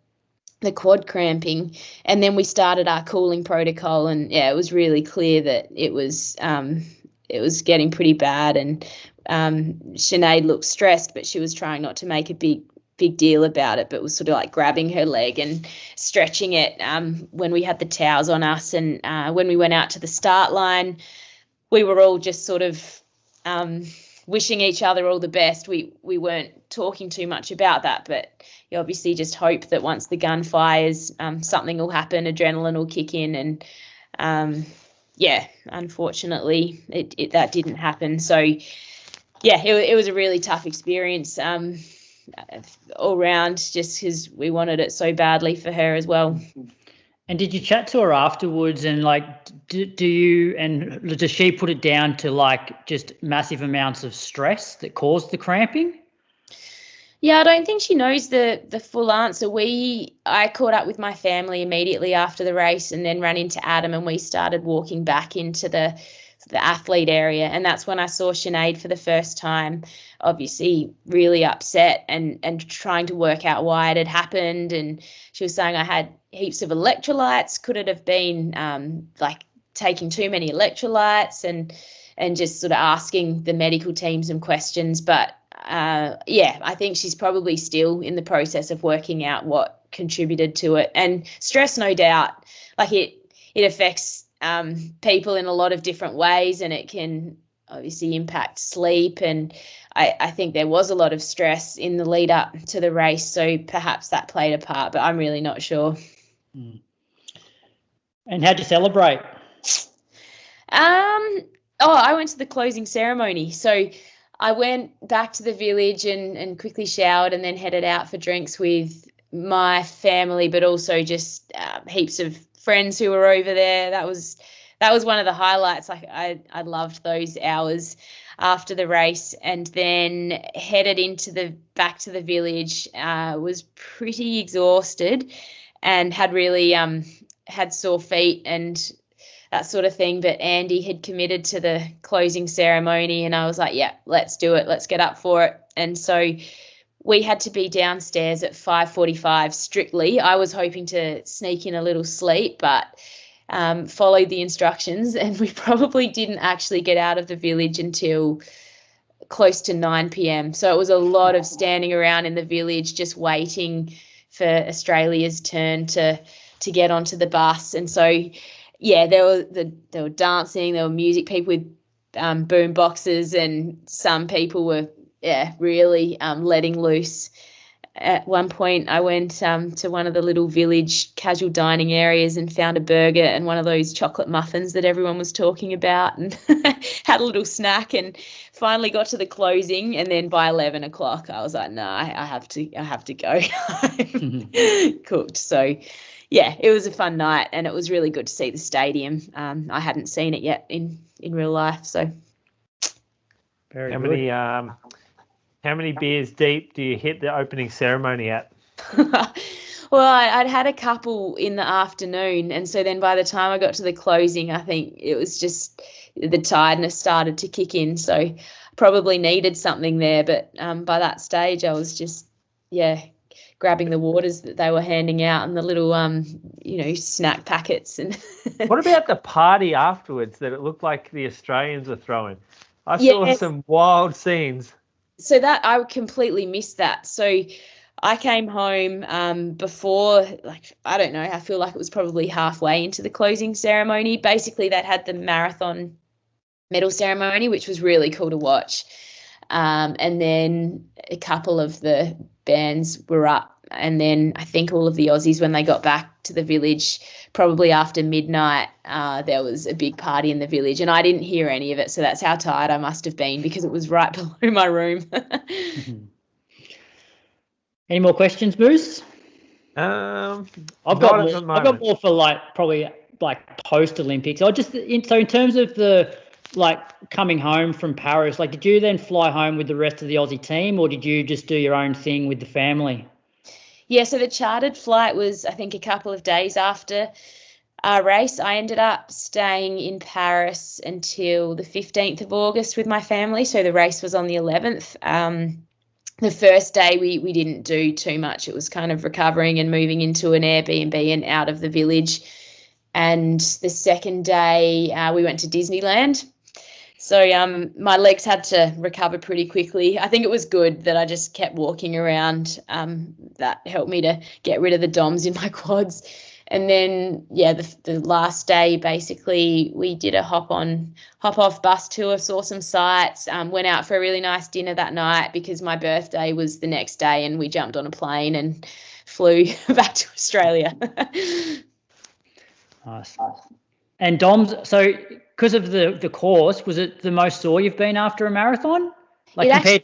quad cramping. And then we started our cooling protocol, and it was really clear that it was getting pretty bad. And Sinead looked stressed, but she was trying not to make a big big deal about it, but was sort of like grabbing her leg and stretching it when we had the towels on us. And when we went out to the start line, we were all just sort of wishing each other all the best. We weren't talking too much about that, but you obviously just hope that once the gun fires, something will happen, adrenaline will kick in. And unfortunately, that didn't happen. So yeah, it was a really tough experience all round, just because we wanted it so badly for her as well. And did you chat to her afterwards, and like, does she put it down to like just massive amounts of stress that caused the cramping? Yeah, I don't think she knows the full answer. I caught up with my family immediately after the race and then ran into Adam, and we started walking back into the athlete area. And that's when I saw Sinead for the first time, obviously really upset and trying to work out why it had happened. And she was saying I had heaps of electrolytes. Could it have been like taking too many electrolytes, and just sort of asking the medical team some questions. But I think she's probably still in the process of working out what contributed to it. And stress, no doubt, like it affects people in a lot of different ways, and it can obviously impact sleep. And I think there was a lot of stress in the lead up to the race, so perhaps that played a part, but I'm really not sure. And how'd you celebrate? I went to the closing ceremony. So I went back to the village and quickly showered, and then headed out for drinks with my family, but also just heaps of friends who were over there. That was one of the highlights. Like I loved those hours after the race, and then headed back to the village. Was pretty exhausted and had really had sore feet and that sort of thing. But Andy had committed to the closing ceremony, and I was like, yeah, let's do it. Let's get up for it. And so we had to be downstairs at 5:45 strictly. I was hoping to sneak in a little sleep, but followed the instructions, and we probably didn't actually get out of the village until close to 9 p.m. So it was a lot of standing around in the village just waiting for Australia's turn to get onto the bus. And so yeah, there were dancing, there were music, people with boom boxes, and some people were really letting loose. At one point I went to one of the little village casual dining areas and found a burger and one of those chocolate muffins that everyone was talking about, and had a little snack, and finally got to the closing. And then by 11 o'clock I was like, no, I have to go. I'm cooked. So yeah, it was a fun night, and it was really good to see the stadium. I hadn't seen it yet in real life. So very good. How many beers deep do you hit the opening ceremony at? Well, I'd had a couple in the afternoon, and so then by the time I got to the closing, I think it was just the tiredness started to kick in. So probably needed something there, but by that stage I was just grabbing the waters that they were handing out and the little snack packets. And what about the party afterwards that it looked like the Australians were throwing? I saw some wild scenes. So that I completely missed that. So I came home before, I feel like it was probably halfway into the closing ceremony. Basically, that had the marathon medal ceremony, which was really cool to watch. And then a couple of the bands were up. And then I think all of the Aussies, when they got back to the village, probably after midnight, there was a big party in the village, and I didn't hear any of it. So that's how tired I must have been, because it was right below my room. Any more questions, Moose? I've got more for probably post Olympics. So in terms of the coming home from Paris, did you then fly home with the rest of the Aussie team, or did you just do your own thing with the family? Yeah, so the chartered flight was, I think, a couple of days after our race. I ended up staying in Paris until the 15th of August with my family. So the race was on the 11th. The first day we didn't do too much. It was kind of recovering and moving into an Airbnb and out of the village. And the second day we went to Disneyland. So my legs had to recover pretty quickly. I think it was good that I just kept walking around. That helped me to get rid of the DOMs in my quads. And then, the last day, basically, we did a hop-off bus tour, saw some sights, went out for a really nice dinner that night because my birthday was the next day, and we jumped on a plane and flew back to Australia. Nice. And DOMs, so because of the course, was it the most sore you've been after a marathon? Like compared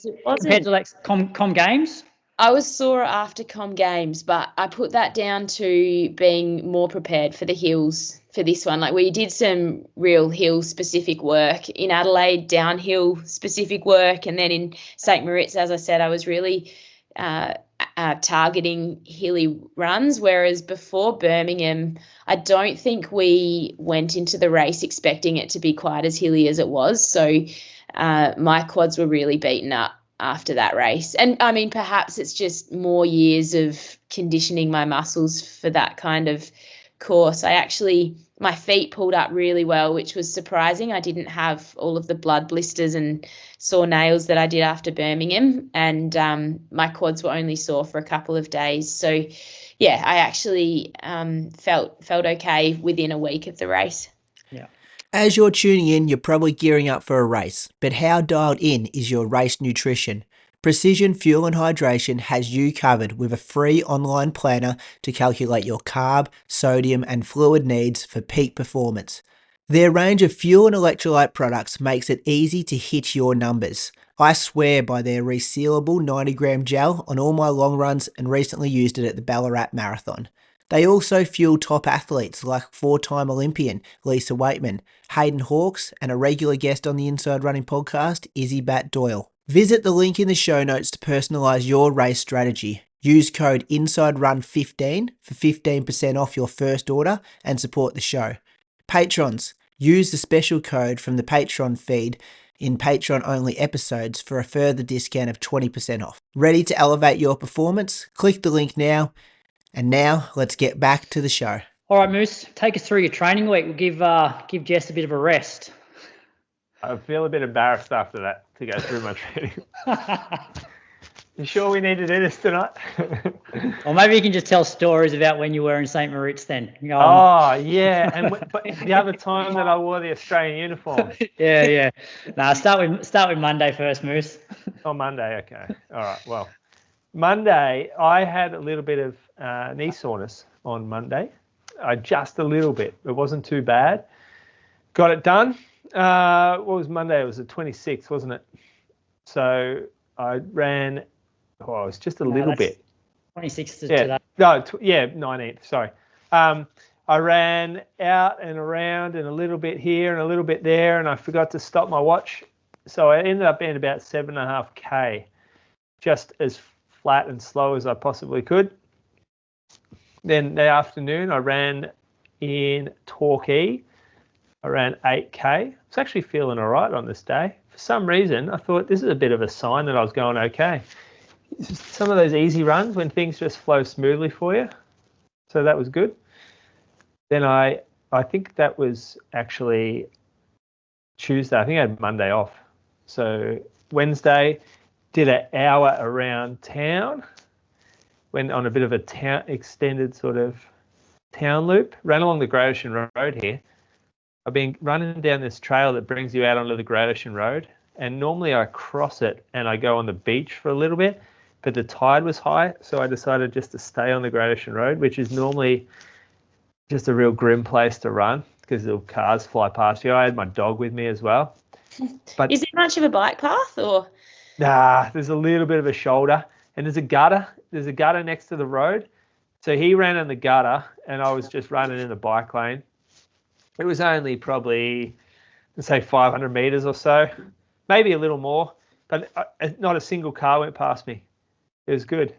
to like Com Games? I was sore after Com Games, but I put that down to being more prepared for the hills for this one. Like we did some real hill specific work in Adelaide, downhill specific work, and then in St. Moritz, as I said, I was really targeting hilly runs, whereas before Birmingham, I don't think we went into the race expecting it to be quite as hilly as it was. So my quads were really beaten up after that race. And I mean, perhaps it's just more years of conditioning my muscles for that kind of course. My feet pulled up really well, which was surprising. I didn't have all of the blood blisters and sore nails that I did after Birmingham, and my quads were only sore for a couple of days. So yeah, I actually felt okay within a week of the race. Yeah. As you're tuning in, you're probably gearing up for a race, but how dialed in is your race nutrition? Precision Fuel and Hydration has you covered with a free online planner to calculate your carb, sodium and fluid needs for peak performance. Their range of fuel and electrolyte products makes it easy to hit your numbers. I swear by their resealable 90-gram gel on all my long runs and recently used it at the Ballarat Marathon. They also fuel top athletes like 4-time Olympian Lisa Waitman, Hayden Hawkes, and a regular guest on the Inside Running podcast, Izzy Batt-Doyle. Visit the link in the show notes to personalise your race strategy. Use code INSIDERUN15 for 15% off your first order and support the show. Patrons, use the special code from the Patreon feed in Patreon-only episodes for a further discount of 20% off. Ready to elevate your performance? Click the link now. And now, let's get back to the show. All right, Moose, take us through your training week. We'll give Jess a bit of a rest. I feel a bit embarrassed after that to go through my training. You sure we need to do this tonight? Or maybe you can just tell stories about when you were in St. Moritz then. Oh, yeah. And but the other time that I wore the Australian uniform. Yeah. Nah, start with Monday first, Moose. Oh, Monday. Okay. All right. Well, Monday, I had a little bit of knee soreness on Monday. Just a little bit. It wasn't too bad. Got it done. What was Monday? It was the 26th, wasn't it? So I ran... it was just a little bit. 26th to today. No, 19th. Sorry. I ran out and around and a little bit here and a little bit there, and I forgot to stop my watch. So I ended up being about 7.5K, just as flat and slow as I possibly could. Then the afternoon, I ran in Torquay. I ran 8K. I was actually feeling all right on this day. For some reason, I thought this is a bit of a sign that I was going okay. Some of those easy runs when things just flow smoothly for you. So that was good. Then I think that was actually Tuesday. I think I had Monday off. So Wednesday, did an hour around town. Went on a bit of a town extended sort of town loop. Ran along the Great Ocean Road here. I've been running down this trail that brings you out onto the Great Ocean Road. And normally I cross it and I go on the beach for a little bit. But the tide was high, so I decided just to stay on the Great Ocean Road, which is normally just a real grim place to run because the cars fly past you. I had my dog with me as well. But is there much of a bike path or? Nah, there's a little bit of a shoulder and there's a gutter. There's a gutter next to the road. So he ran in the gutter and I was just running in the bike lane. It was only probably, let's say 500 meters or so, maybe a little more, but not a single car went past me. It was good.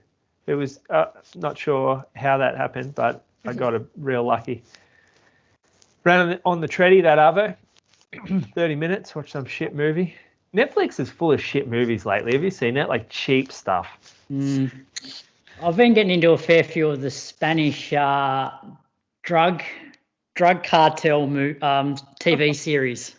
It was not sure how that happened, but I got real lucky. Ran on the treadie that other 30 minutes, watched some shit movie. Netflix is full of shit movies lately. Have you seen that? Like cheap stuff. I've been getting into a fair few of the Spanish drug cartel TV series.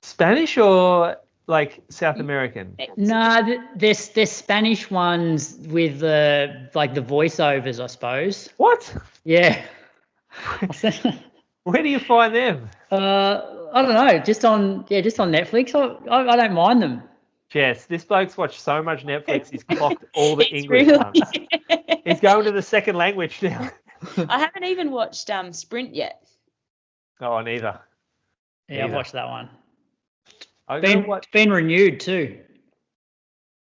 Spanish or like South American? No, there's Spanish ones with the voiceovers, I suppose. What? Yeah. Where do you find them? I don't know, just on Netflix. I don't mind them. Jess, this bloke's watched so much Netflix, he's clocked all the English ones. He's going to the second language now. I haven't even watched Sprint yet. Oh, neither. Yeah, I've watched that one. It's been renewed too.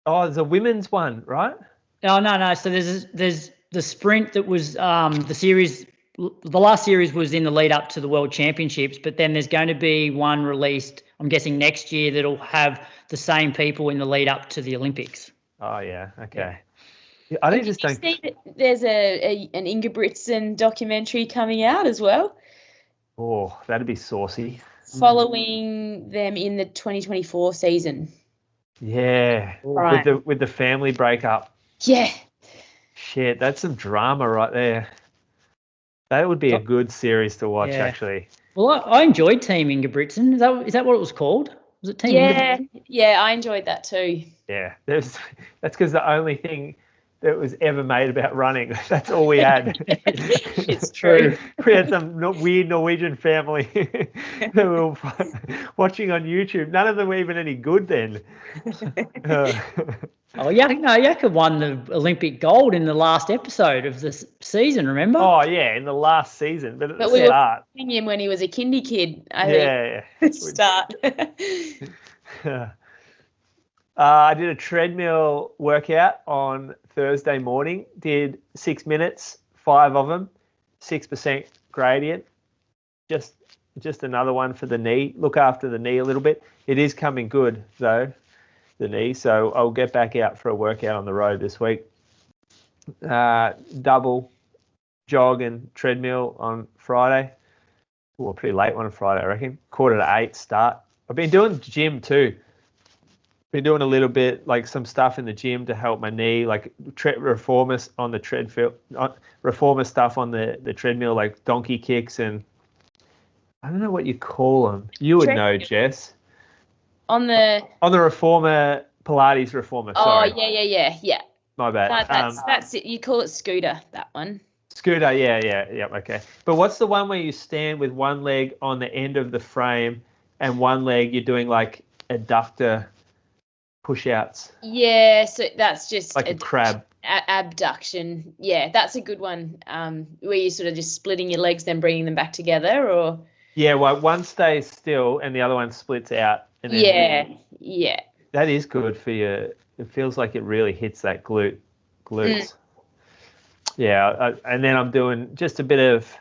Oh, there's a women's one, right? Oh no. So there's the sprint that was the series. The last series was in the lead up to the World Championships, but then there's going to be one released, I'm guessing next year, that'll have the same people in the lead up to the Olympics. Oh yeah, okay. Yeah. Did you see that there's an Ingebrigtsen documentary coming out as well? Oh, that'd be saucy. Following them in the 2024 season. Yeah, right. with the family breakup. Yeah. Shit, that's some drama right there. That would be a good series to watch, actually. Well, I enjoyed Team Ingebrigtsen. Is that what it was called? Was it Team Ingebrigtsen? Yeah, I enjoyed that too. Yeah, that's because the only thing that was ever made about running, that's all we had. It's true. We had some weird Norwegian family that we were watching on YouTube. None of them were even any good then. Jakon won the Olympic gold in the last episode of this season, remember? Oh, yeah, in the last season. But at the start. Were watching him when he was a kindy kid, I think. Yeah. Start. I did a treadmill workout on Thursday morning. Did 6 minutes, 5 of them, 6% gradient. Just another one for the knee. Look after the knee a little bit. It is coming good, though, the knee. So I'll get back out for a workout on the road this week. Double jog and treadmill on Friday. Well, pretty late one on Friday, I reckon. 7:45 start. I've been doing gym too. Been doing a little bit, like some stuff in the gym to help my knee, like reformer on the treadmill, reformer stuff on the treadmill, like donkey kicks and I don't know what you call them. You would know, Jess. On the reformer, Pilates reformer. Sorry. Oh yeah. My bad. That's it. You call it scooter, that one. Scooter, yeah, okay. But what's the one where you stand with one leg on the end of the frame and one leg you're doing like adductor push-outs? Yeah, so that's just like a crab. Abduction. Yeah, that's a good one. Where you sort of just splitting your legs, then bringing them back together, or? Yeah, well, one stays still and the other one splits out. And then yeah. That is good for you. It feels like it really hits that glutes. Yeah, and then I'm doing just a bit of,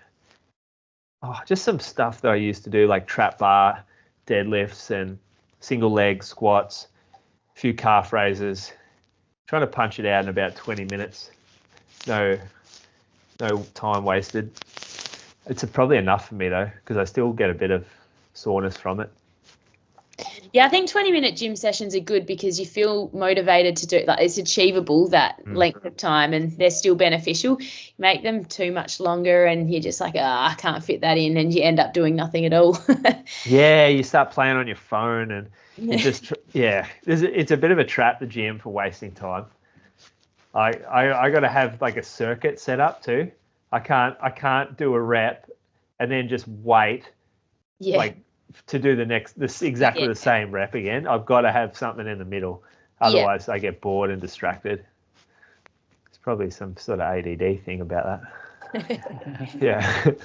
just some stuff that I used to do, like trap bar, deadlifts, and single leg squats, a few calf raises. Trying to punch it out in about 20 minutes. No time wasted. It's probably enough for me though, because I still get a bit of soreness from it. Yeah, I think 20-minute gym sessions are good because you feel motivated to do it. Like it's achievable, that length of time, and they're still beneficial. You make them too much longer and you're just like, I can't fit that in, and you end up doing nothing at all. Yeah, you start playing on your phone and you just, it's a bit of a trap, the gym, for wasting time. I got to have like a circuit set up too. I can't do a rep and then just wait. Yeah. Like, to do the same rep again. I've got to have something in the middle. Otherwise I get bored and distracted. It's probably some sort of ADD thing about that.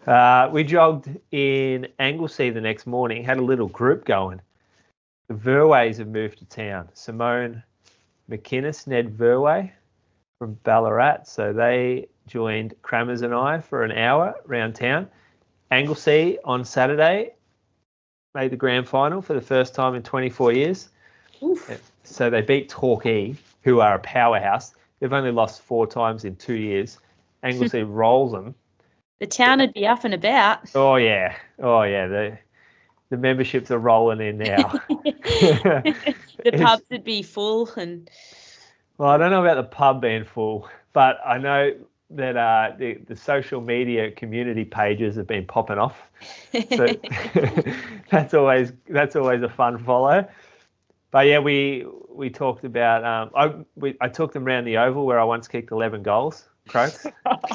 Yeah. We jogged in Anglesea the next morning, had a little group going. The Verways have moved to town. Simone McInnes, Ned Verway from Ballarat. So they joined Crammers and I for an hour around town. Anglesea on Saturday made the grand final for the first time in 24 years. Oof. So they beat Torquay, who are a powerhouse. They've only lost 4 times in 2 years. Anglesea rolls them. The town would be up and about. Oh, yeah. The memberships are rolling in now. The pubs would be full. Well, I don't know about the pub being full, but I know that the social media community pages have been popping off. So that's always a fun follow. But yeah, we talked about I took them around the oval where I once kicked 11 goals. Croaks.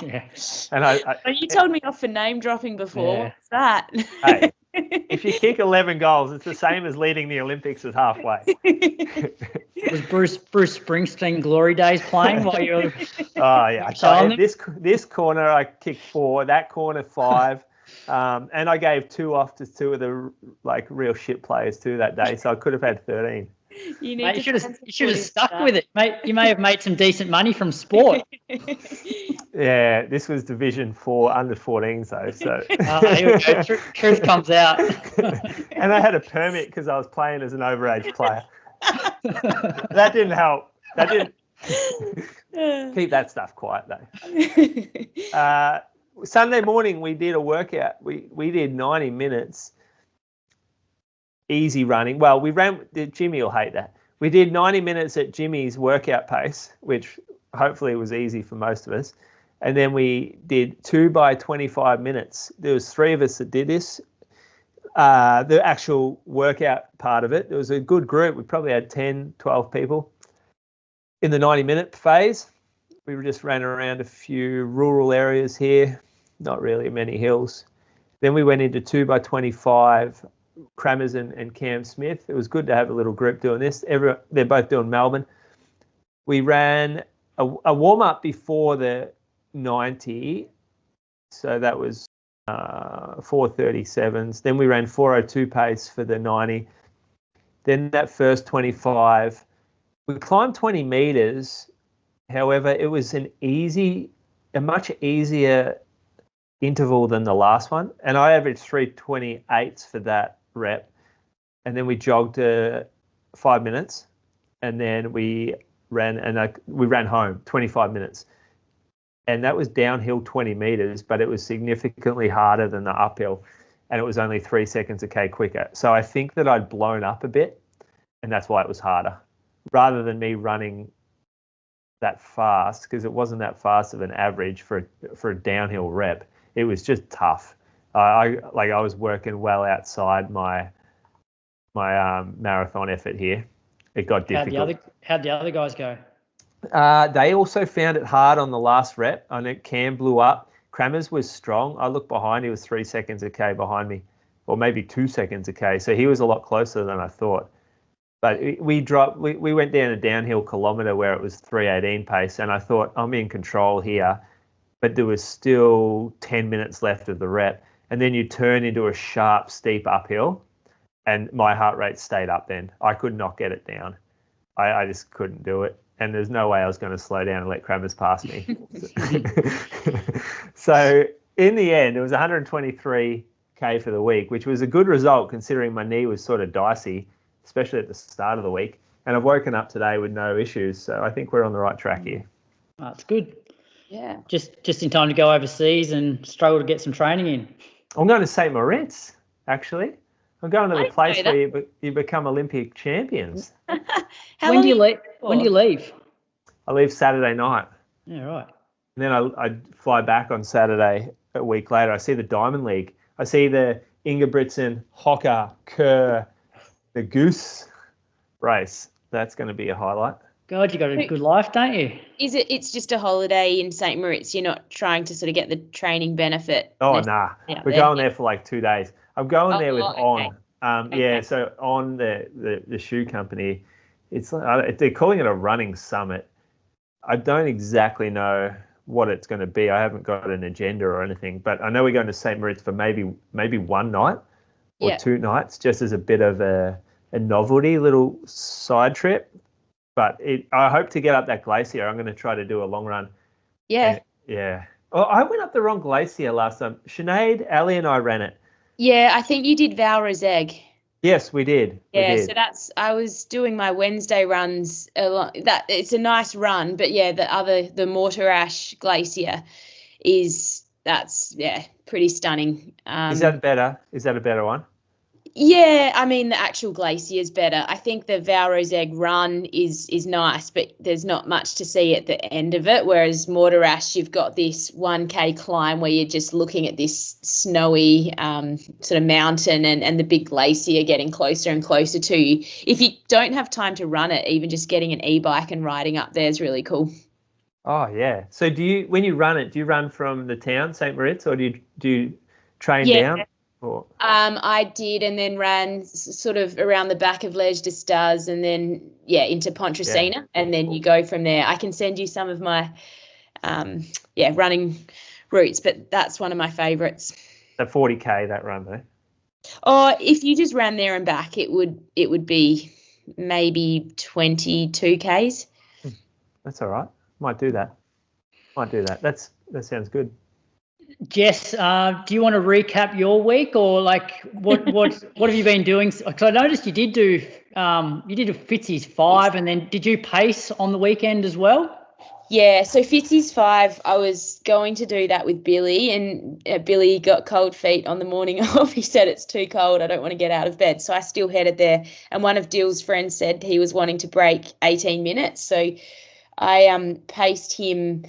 Yeah. And you told me off for name dropping before. Yeah. What's that? Hey, if you kick 11 goals, it's the same as leading the Olympics at halfway. Was Bruce Springsteen Glory Days playing while you were? Oh yeah, I tell you, this corner I kicked 4, that corner 5, and I gave 2 off to 2 of the real shit players too that day, so I could have had 13. You should have stuck with it, mate. You may have made some decent money from sport. Yeah, this was Division 4 under 14s though, so. Here we go. Truth comes out. And I had a permit because I was playing as an overage player. That didn't help. That didn't keep that stuff quiet though. Sunday morning we did a workout. We did 90 minutes. Easy running. Well, Jimmy will hate that. We did 90 minutes at Jimmy's workout pace, which hopefully was easy for most of us. And then we did 2 by 25 minutes. There was 3 of us that did this. The actual workout part of it, it was a good group. We probably had 10, 12 people. In the 90-minute phase, we just ran around a few rural areas here, not really many hills. Then we went into 2 by 25, Crammers and Cam Smith. It was good to have a little group doing this. They're both doing Melbourne. We ran a warm-up before the 90, so that was 4:37s. Then we ran 4:02 pace for the 90. Then that first 25, we climbed 20 meters. However, it was a much easier interval than the last one, and I averaged 3:28s for that rep. And then we jogged 5 minutes, and then we ran home 25 minutes. And that was downhill 20 meters, but it was significantly harder than the uphill, and it was only 3 seconds a K quicker. So I think that I'd blown up a bit, and that's why it was harder, rather than me running that fast, because it wasn't that fast of an average for a downhill rep. It was just tough. I was working well outside my marathon effort here. It got difficult. How'd the other guys go? They also found it hard on the last rep. I know Cam blew up. Crammers was strong. I looked behind. He was 3 seconds a K behind me, or maybe 2 seconds a K. So he was a lot closer than I thought. But we went down a downhill kilometre where it was 3:18 pace, and I thought, I'm in control here. But there was still 10 minutes left of the rep. And then you turn into a sharp, steep uphill, and my heart rate stayed up then. I could not get it down. I just couldn't do it. And there's no way I was going to slow down and let Crammers pass me. So in the end, it was 123K for the week, which was a good result considering my knee was sort of dicey, especially at the start of the week. And I've woken up today with no issues. So I think we're on the right track here. That's good. Yeah. Just in time to go overseas and struggle to get some training in. I'm going to St. Moritz, actually. I'm going to the place where you become Olympic champions. When do you leave? I leave Saturday night. Yeah, right. And then I fly back on Saturday a week later. I see the Diamond League. I see the Ingebrigsten, Hocker, Kerr, the Goose race. That's going to be a highlight. God, you got a good life, don't you? It's just a holiday in St. Moritz. You're not trying to sort of get the training benefit. Oh, nah. We're going there for like 2 days. I'm going there with On. Okay. Yeah, so On, the shoe company, it's like, they're calling it a running summit. I don't exactly know what it's going to be. I haven't got an agenda or anything, but I know we're going to St. Moritz for maybe 1 night or 2 nights, just as a bit of a novelty little side trip. But I hope to get up that glacier. I'm going to try to do a long run. Yeah. Yeah. Oh, I went up the wrong glacier last time. Sinead, Ali, and I ran it. Yeah, I think you did Valrezeg. Yes, we did. Yeah, so I was doing my Wednesday runs along that. It's a nice run, but yeah, the Mortarash Glacier that's pretty stunning. Is that better? Is that a better one? Yeah, I mean, the actual glacier is better. I think the Valroseg run is nice, but there's not much to see at the end of it. Whereas Mortarash, you've got this 1K climb where you're just looking at this snowy sort of mountain and the big glacier getting closer and closer to you. If you don't have time to run it, even just getting an e-bike and riding up there is really cool. Oh, yeah. So when you run it, do you run from the town, St. Moritz, or do you train down? Or? I did, and then ran sort of around the back of Les de Stars and then, into Pontresina, and then you go from there. I can send you some of my, running routes, but that's one of my favourites. The 40K, that run, though? Oh, if you just ran there and back, it would be maybe 22 Ks. That's all right. Might do that. That sounds good. Jess, do you want to recap your week, or like what have you been doing? Because I noticed you did a Fitzy's 5, and then did you pace on the weekend as well? Yeah, so Fitzy's 5, I was going to do that with Billy, and Billy got cold feet on the morning off. He said, it's too cold, I don't want to get out of bed. So I still headed there, and one of Dill's friends said he was wanting to break 18 minutes. So I paced him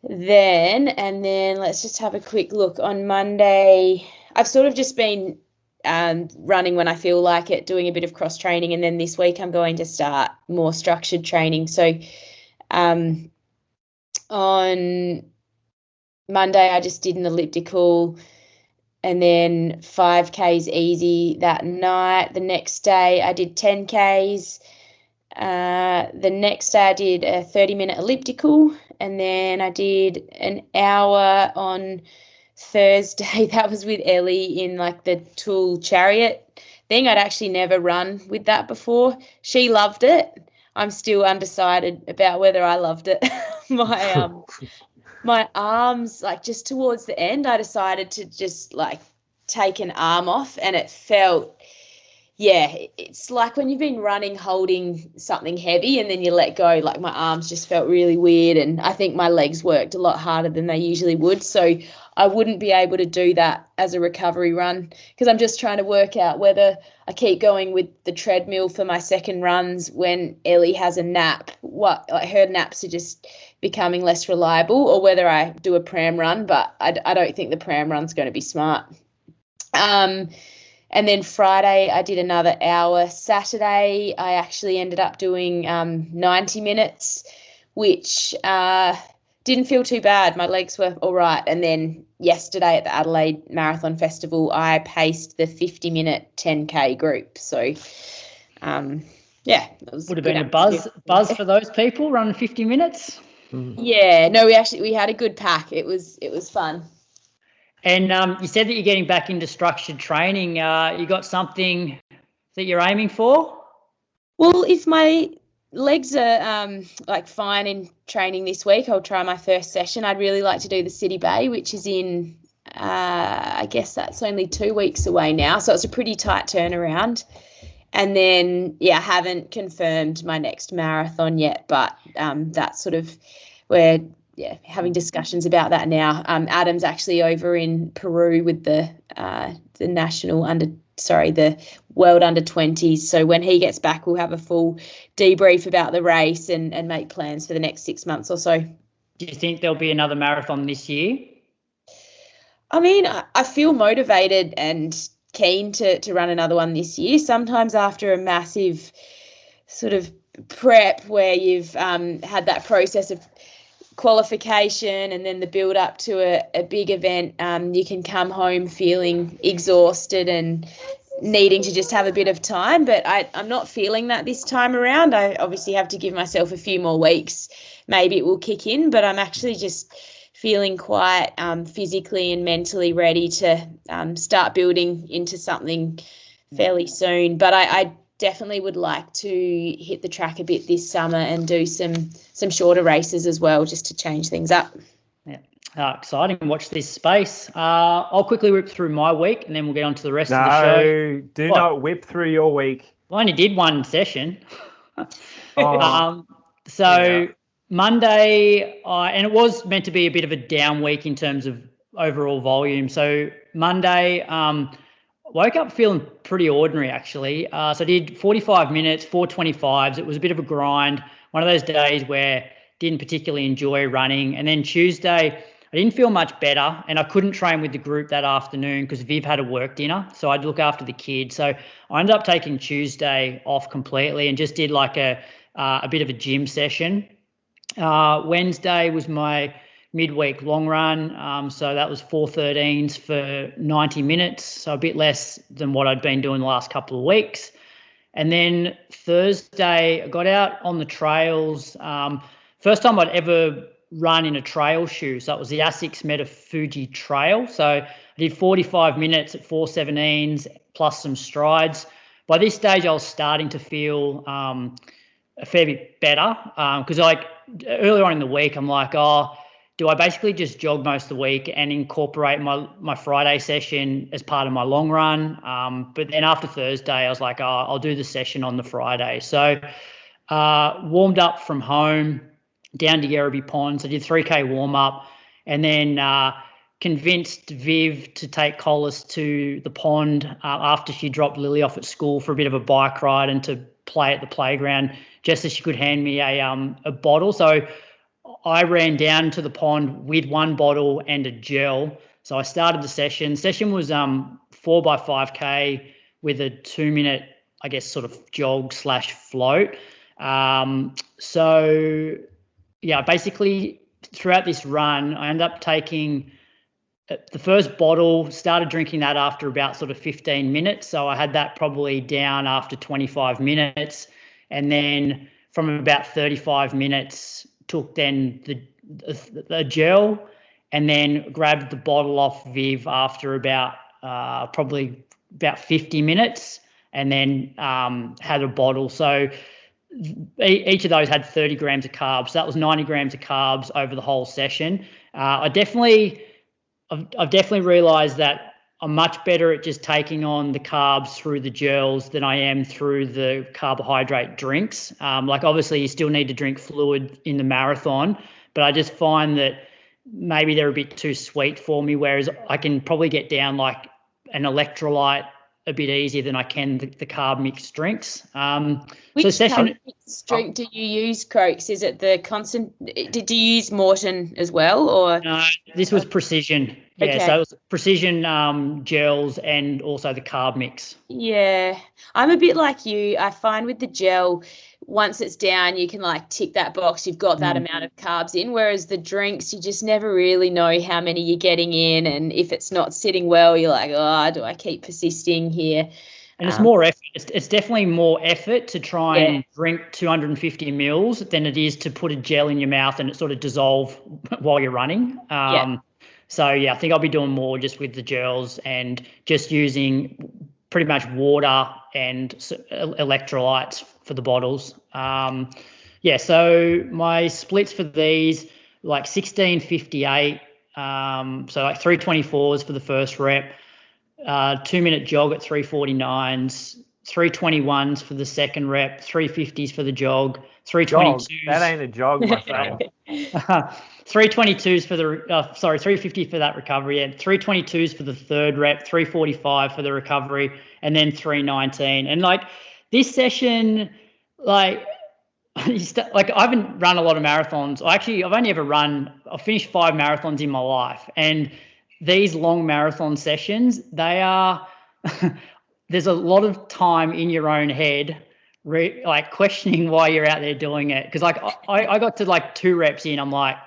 then, and then let's just have a quick look. On Monday, I've sort of just been running when I feel like it, doing a bit of cross training, and then this week I'm going to start more structured training. So on Monday I just did an elliptical and then 5Ks easy that night. The next day I did 10Ks. The next day I did a 30-minute elliptical, and then I did an hour on Thursday. That was with Ellie in like the Tool chariot thing. I'd actually never run with that before. She loved it. I'm still undecided about whether I loved it. My arms, like just towards the end, I decided to just like take an arm off, and it felt, it's like when you've been running holding something heavy and then you let go, like my arms just felt really weird, and I think my legs worked a lot harder than they usually would. So I wouldn't be able to do that as a recovery run, because I'm just trying to work out whether I keep going with the treadmill for my second runs when Ellie has a nap. Her naps are just becoming less reliable, or whether I do a pram run, but I don't think the pram run's going to be smart. And then Friday I did another hour. Saturday I actually ended up doing 90 minutes, which didn't feel too bad. My legs were all right. And then yesterday at the Adelaide Marathon Festival, I paced the 50-minute 10K group. So, it would have been a buzz for those people running 50 minutes. Yeah, no, we had a good pack. It was fun. And you said that you're getting back into structured training. You got something that you're aiming for? Well, if my legs are fine in training this week, I'll try my first session. I'd really like to do the City Bay, which is in, I guess that's only 2 weeks away now. So it's a pretty tight turnaround. And then, I haven't confirmed my next marathon yet, but that's sort of where, having discussions about that now. Adam's actually over in Peru with the World Under-20s. So when he gets back, we'll have a full debrief about the race and make plans for the next 6 months or so. Do you think there'll be another marathon this year? I mean, I feel motivated and keen to run another one this year. Sometimes after a massive sort of prep where you've had that process of qualification and then the build up to a big event, you can come home feeling exhausted and needing to just have a bit of time, but I'm not feeling that this time around. I obviously have to give myself a few more weeks. Maybe it will kick in, but I'm actually just feeling quite physically and mentally ready to start building into something fairly soon. But I definitely would like to hit the track a bit this summer and do some shorter races as well, just to change things up. Yeah, exciting. Watch this space. I'll quickly whip through my week and then we'll get on to the rest of the show. No, do not whip through your week. I only did one session. Monday, and it was meant to be a bit of a down week in terms of overall volume. So Monday, woke up feeling pretty ordinary, actually. So I did 45 minutes, 4:25s. It was a bit of a grind. One of those days where didn't particularly enjoy running. And then Tuesday, I didn't feel much better, and I couldn't train with the group that afternoon because Viv had a work dinner, so I'd look after the kids. So I ended up taking Tuesday off completely and just did like a bit of a gym session. Wednesday was my midweek long run, so that was 4:13s for 90 minutes, so a bit less than what I'd been doing the last couple of weeks. And then Thursday, I got out on the trails. First time I'd ever run in a trail shoe. So it was the Asics Meta Fuji Trail. So I did 45 minutes at 4:17s plus some strides. By this stage, I was starting to feel a fair bit better because like earlier on in the week, I'm like, do I basically just jog most of the week and incorporate my Friday session as part of my long run? But then after Thursday, I was like, I'll do the session on the Friday. So warmed up from home, down to Yerriby Pond. So I did 3K warm up and then convinced Viv to take Colas to the pond after she dropped Lily off at school for a bit of a bike ride and to play at the playground just as she could hand me a bottle. So I ran down to the pond with one bottle and a gel. So I started the session. Session was 4x5K with a 2-minute, I guess, sort of jog / float. So yeah, basically throughout this run, I ended up taking the first bottle, started drinking that after about sort of 15 minutes. So I had that probably down after 25 minutes. And then from about 35 minutes, took then the gel and then grabbed the bottle off Viv after about probably about 50 minutes and then had a bottle. So each of those had 30 grams of carbs. So that was 90 grams of carbs over the whole session. I've definitely realised that I'm much better at just taking on the carbs through the gels than I am through the carbohydrate drinks. Like obviously you still need to drink fluid in the marathon, but I just find that maybe they're a bit too sweet for me, whereas I can probably get down like an electrolyte a bit easier than I can the carb mixed drinks. Which carb mixed drink do you use, Croaks? Is it the constant? Did you use Morton as well, or? No, this was Precision. Yeah, okay. So it was Precision gels and also the carb mix. Yeah, I'm a bit like you. I find with the gel, once it's down, you can like tick that box. You've got that amount of carbs in, whereas the drinks, you just never really know how many you're getting in. And if it's not sitting well, you're like, do I keep persisting here? And it's more effort. It's definitely more effort to try and drink 250 mils than it is to put a gel in your mouth and it sort of dissolve while you're running. So, yeah, I think I'll be doing more just with the gels and just using pretty much water and electrolytes for the bottles. So my splits for these, like 16:58, so like 3:24s for the first rep, 2-minute jog at 3:49s, 3:21s for the second rep, 3:50s for the jog, 3:22s. That ain't a jog, my friend. 3:22s for the 3:50 for that recovery, and 3:22s for the third rep, 3:45 for the recovery, and then 3:19. And like this session, like I haven't run a lot of marathons. I've finished 5 marathons in my life, and these long marathon sessions, they are there's a lot of time in your own head like questioning why you're out there doing it, because like I got to like 2 reps in, I'm like,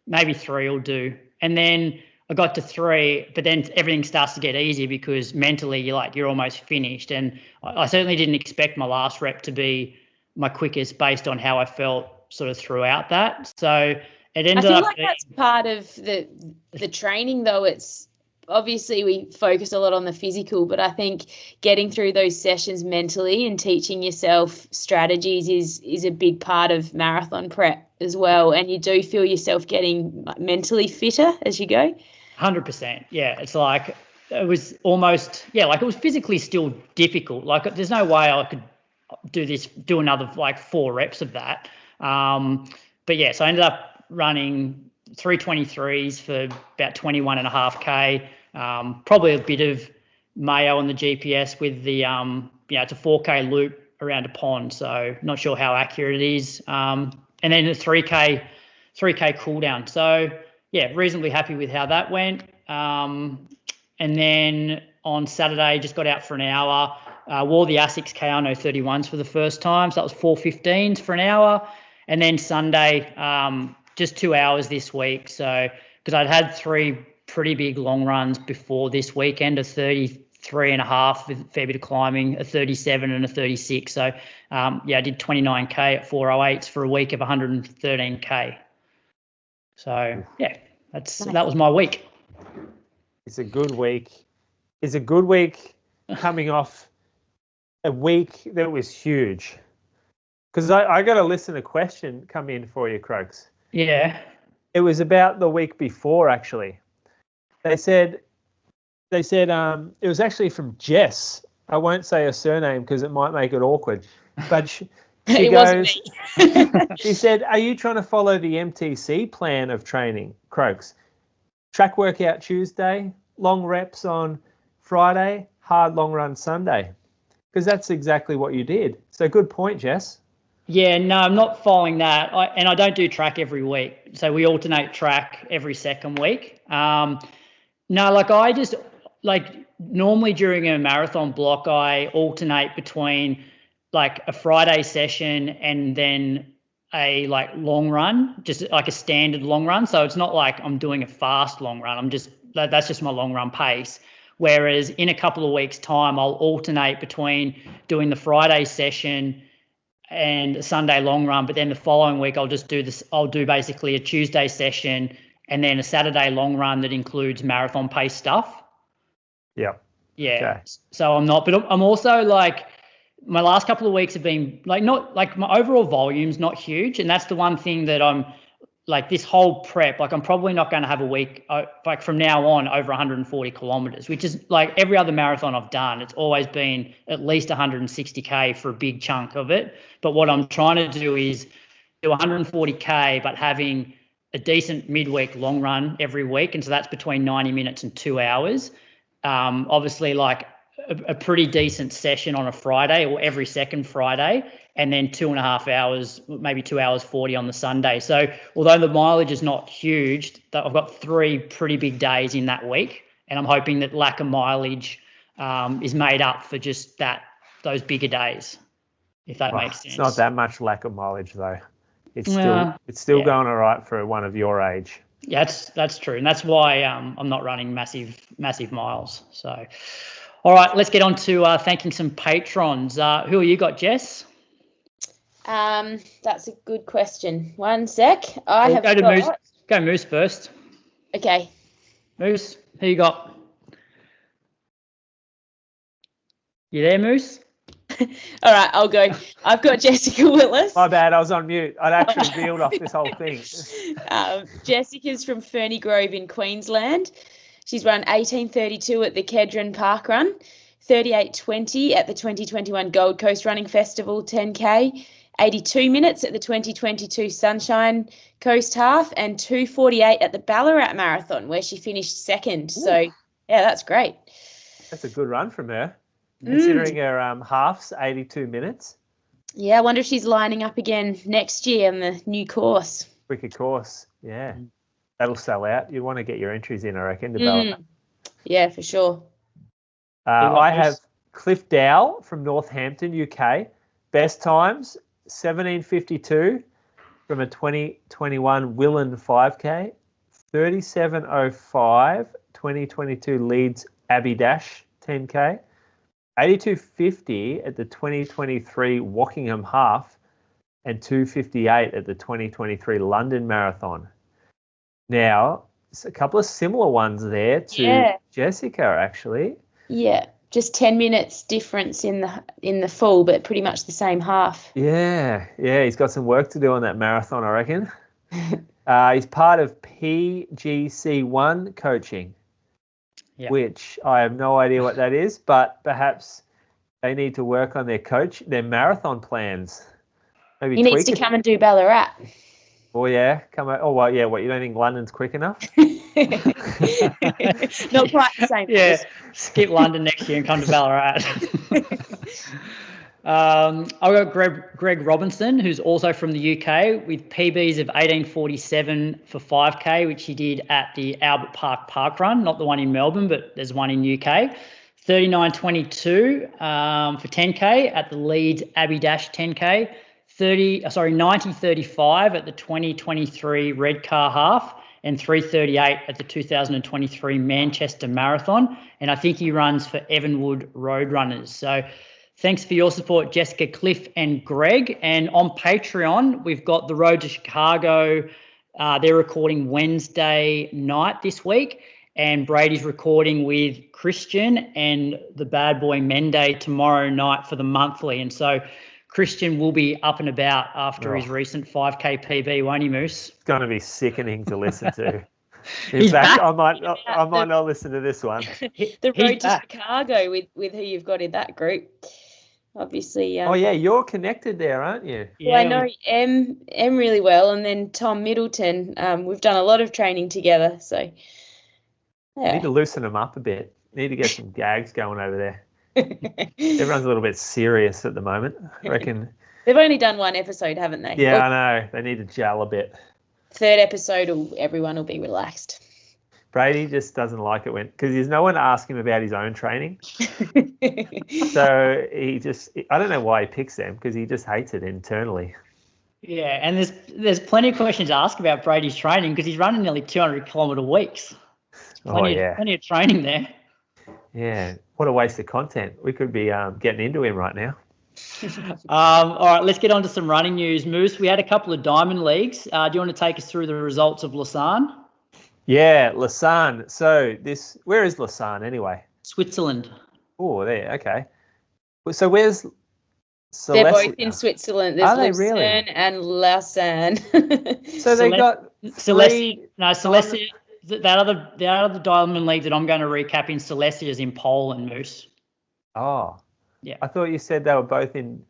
maybe 3 will do, and then I got to 3, but then everything starts to get easier because mentally you're almost finished. And I certainly didn't expect my last rep to be my quickest based on how I felt sort of throughout that. So it ended up. I feel like that's part of the training, though. It's obviously we focus a lot on the physical, but I think getting through those sessions mentally and teaching yourself strategies is a big part of marathon prep as well. And you do feel yourself getting mentally fitter as you go. 100%. Yeah. It's like, it was almost, like it was physically still difficult. Like there's no way I could do another like 4 reps of that. But yeah, so I ended up running 3:23s for about 21.5K. Probably a bit of Mayo on the GPS with the it's a 4K loop around a pond, so not sure how accurate it is. And then a 3K cool down. So yeah, reasonably happy with how that went. And then on Saturday, just got out for an hour. Wore the Asics Kano 31s for the first time, so that was 4:15s for an hour. And then Sunday, just 2 hours this week. So because I'd had 3 pretty big long runs before this weekend, a 33.5 with a fair bit of climbing, a 37 and a 36. So I did 29k at 4:08s for a week of 113k. So yeah, that was my week. It's a good week. It's a good week coming off a week that was huge. Because I got a listener question come in for you, Croaks. Yeah. It was about the week before, actually. They said it was actually from Jess. I won't say her surname because it might make it awkward. But she goes, she said, are you trying to follow the MTC plan of training, Croaks? Track workout Tuesday, long reps on Friday, hard long run Sunday. Because that's exactly what you did. So good point, Jess. Yeah, no, I'm not following that. I don't do track every week. So we alternate track every second week. Normally during a marathon block, I alternate between like a Friday session and then a long run, just like a standard long run. So it's not like I'm doing a fast long run. That's just my long run pace. Whereas in a couple of weeks' time, I'll alternate between doing the Friday session and a Sunday long run, but then the following week I'll just do this. I'll do basically a Tuesday session and then a Saturday long run that includes marathon pace stuff. Yeah. Yeah. Okay. So I'm not, but I'm also like, my last couple of weeks have been like, not like my overall volume's not huge. And that's the one thing that I'm like, this whole prep, like I'm probably not going to have a week like from now on over 140 kilometers, which is like every other marathon I've done. It's always been at least 160k for a big chunk of it. But what I'm trying to do is do 140k, but having a decent midweek long run every week. And so that's between 90 minutes and 2 hours. Obviously like a pretty decent session on a Friday or every second Friday, and then 2.5 hours, maybe 2 hours 40 on the Sunday. So although the mileage is not huge, I've got 3 pretty big days in that week, and I'm hoping that lack of mileage is made up for just those bigger days, if that makes sense. It's not that much lack of mileage though. It's still going all right for one of your age. Yeah, that's true, and that's why I'm not running massive miles. So, all right, let's get on to thanking some patrons. Who you got, Jess? That's a good question. One sec. Go Moose first. Okay. Moose, who you got? You there, Moose? All right, I'll go. I've got Jessica Willis. My bad, I was on mute. I'd actually reeled off this whole thing. Jessica's from Ferny Grove in Queensland. She's run 18:32 at the Kedron Park Run, 38:20 at the 2021 Gold Coast Running Festival 10K, 82 minutes at the 2022 Sunshine Coast Half, and 2:48 at the Ballarat Marathon, where she finished second. Ooh. So, yeah, that's great. That's a good run from her, considering her halves, 82 minutes. Yeah, I wonder if she's lining up again next year on the new course. Quicker course, yeah. That'll sell out. You want to get your entries in, I reckon, to Ballarat. Yeah, for sure. I have Cliff Dowell from Northampton, UK. Best times, 17:52 from a 2021 Willand 5K, 37:05 2022 Leeds Abbey Dash 10K, 82:50 at the 2023 Wokingham Half, and 2:58 at the 2023 London Marathon. Now, a couple of similar ones there to Jessica, actually. Yeah, just 10 minutes difference in the full, but pretty much the same half. Yeah, he's got some work to do on that marathon, I reckon. He's part of PGC1 coaching, which I have no idea what that is, but perhaps they need to work on their marathon plans. Maybe he needs to come and do Ballarat. Oh, yeah. Come on. Oh, well, yeah. What, you don't think London's quick enough? Not quite the same. Yeah, skip London next year and come to Ballarat. I've got Greg Robinson, who's also from the UK, with PBs of 18:47 for 5K, which he did at the Albert Park Run, not the one in Melbourne, but there's one in UK. 39:22 for 10K at the Leeds Abbey Dash 10K. 90:35 at the 2023 Redcar Half, and 3:38 at the 2023 Manchester Marathon. And I think he runs for Evanwood Roadrunners. So thanks for your support, Jessica, Cliff and Greg. And on Patreon, we've got the Road to Chicago. They're recording Wednesday night this week. And Brady's recording with Christian and the bad boy Mende tomorrow night for the monthly. And so Christian will be up and about after his recent 5K PB, won't he, Moose? It's going to be sickening to listen to. In He's fact, back. I might not listen to this one. The Road to Chicago with who you've got in that group. Obviously. Oh, yeah, you're connected there, aren't you? Well, I know Em really well, and then Tom Middleton. We've done a lot of training together, so yeah. Need to loosen them up a bit. Need to get some gags going over there. Everyone's a little bit serious at the moment, I reckon. They've only done one episode, haven't they? Yeah, I know. They need to gel a bit. Third episode, everyone will be relaxed. Brady just doesn't like it because there's no one to ask him about his own training. So I don't know why he picks them, because he just hates it internally. Yeah, and there's plenty of questions to ask about Brady's training, because he's running nearly 200-kilometre weeks. Plenty of training there. Yeah, what a waste of content. We could be getting into him right now. All right, let's get on to some running news. Moose, we had a couple of Diamond Leagues. Do you want to take us through the results of Lausanne? Yeah, Lausanne. So where is Lausanne anyway? Switzerland. Oh, there, okay. So where's Silesia? They're both in Switzerland. There's Are they Lausanne really? and Lausanne. So they got Silesia. That other Diamond League that I'm going to recap in Silesia is in Poland, Moose. Oh. Yeah. I thought you said they were both in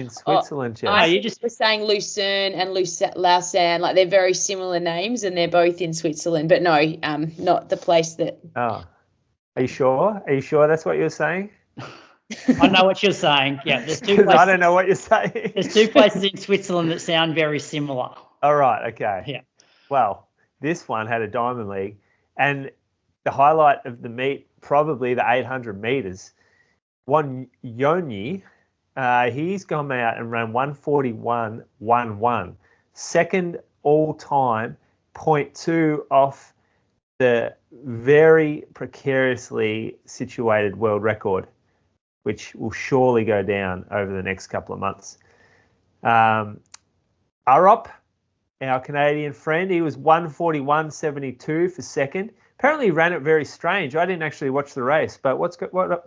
Switzerland, Jess. I was saying Lucerne and Lausanne, like they're very similar names, and they're both in Switzerland. But no, not the place that. Oh. Are you sure? Are you sure that's what you're saying? I know what you're saying. Yeah, there's two places. I don't know what you're saying. There's two places in Switzerland that sound very similar. All right, okay. Yeah. Well, this one had a Diamond League, and the highlight of the meet, probably the 800 metres, one Yomif, he's gone out and ran 141.11, second all time, 0.2 off the very precariously situated world record, which will surely go down over the next couple of months. Arop, our Canadian friend, he was 141.72 for second. Apparently he ran it very strange. I didn't actually watch the race, but what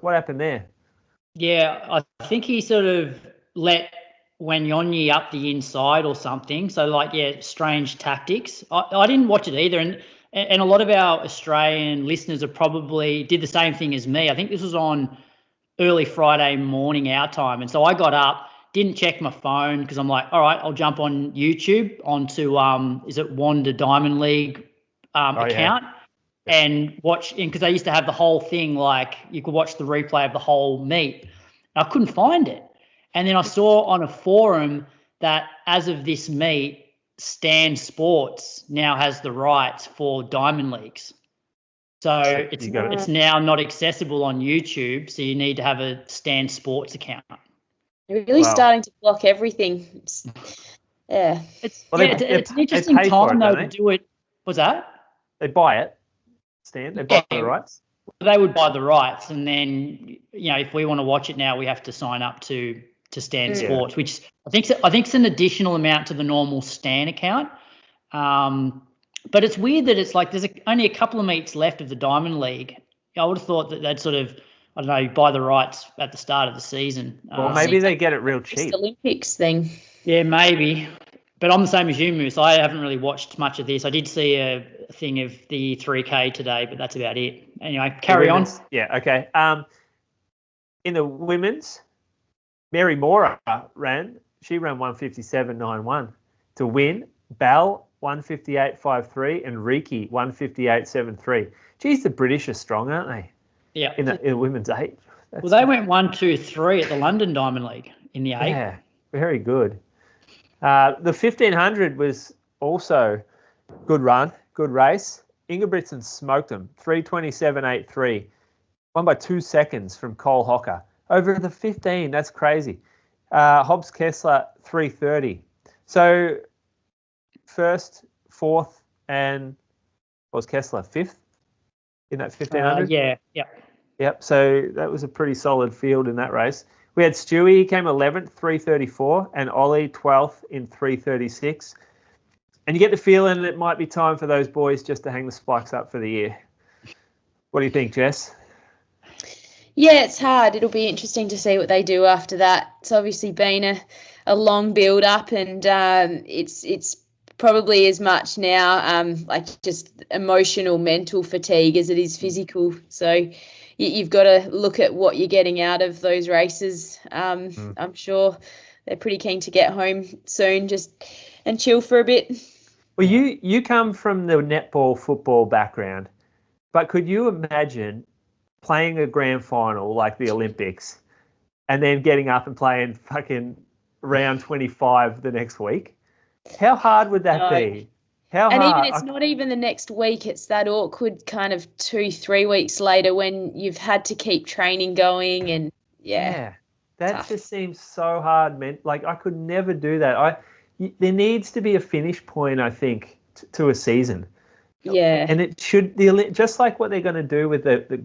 happened there? Yeah, I think he sort of let Wanyonyi up the inside or something. So, strange tactics. I didn't watch it either. And a lot of our Australian listeners have probably did the same thing as me. I think this was on early Friday morning our time. And so I got up, didn't check my phone because I'm like, all right, I'll jump on YouTube onto, is it Wanda Diamond League account? Yeah. And watch, because they used to have the whole thing, like you could watch the replay of the whole meet. I couldn't find it. And then I saw on a forum that as of this meet, Stan Sports now has the rights for Diamond Leagues. So it's now not accessible on YouTube, so you need to have a Stan Sports account. They're really starting to block everything. Yeah. It's an interesting time, though, to do it. What's that? They buy it. Stan, they buy the rights? They would buy the rights, and then, if we want to watch it now, we have to sign up to Stan Sports, which I think's an additional amount to the normal Stan account. But it's weird that it's like there's only a couple of meets left of the Diamond League. I would have thought that they'd sort of, I don't know, buy the rights at the start of the season. Well, maybe they get it real cheap. Olympics thing. Yeah, maybe. But I'm the same as you, Moose. I haven't really watched much of this. I did see a thing of the 3K today, but that's about it. Anyway, carry on. Yeah, okay. In the women's, Mary Mora ran. She ran 157.91 to win. Bal 158.53 and Riki 158.73. Geez, the British are strong, aren't they? Yeah. In the women's 8. Well, they went 1, 2, 3 at the London Diamond League in the 8. Yeah, very good. The 1500 was also good run, good race. Ingebrigtsen smoked them, 3:27.83. Won by 2 seconds from Cole Hocker. Over the 15, that's crazy. Hobbs Kessler, 3:30. So first, fourth, and was Kessler fifth in that 1500? Yeah. Yep, so that was a pretty solid field in that race. We had Stewy, he came 11th, 3:34, and Oli 12th in 3:36. And you get the feeling it might be time for those boys just to hang the spikes up for the year. What do you think, Jess? Yeah, it's hard. It'll be interesting to see what they do after that. It's obviously been a long build up, and it's probably as much now like just emotional, mental fatigue as it is physical. So you've got to look at what you're getting out of those races. I'm sure they're pretty keen to get home soon, and chill for a bit. Well, you come from the netball football background, but could you imagine playing a grand final like the Olympics and then getting up and playing fucking round 25 the next week? How hard would that be? How hard? Even it's not even the next week. It's that awkward kind of 2-3 weeks later when you've had to keep training going, and that tough. Just seems so hard, man. Like I could never do that. There needs to be a finish point, I think, to a season. Yeah. And it should just like what they're going to do with the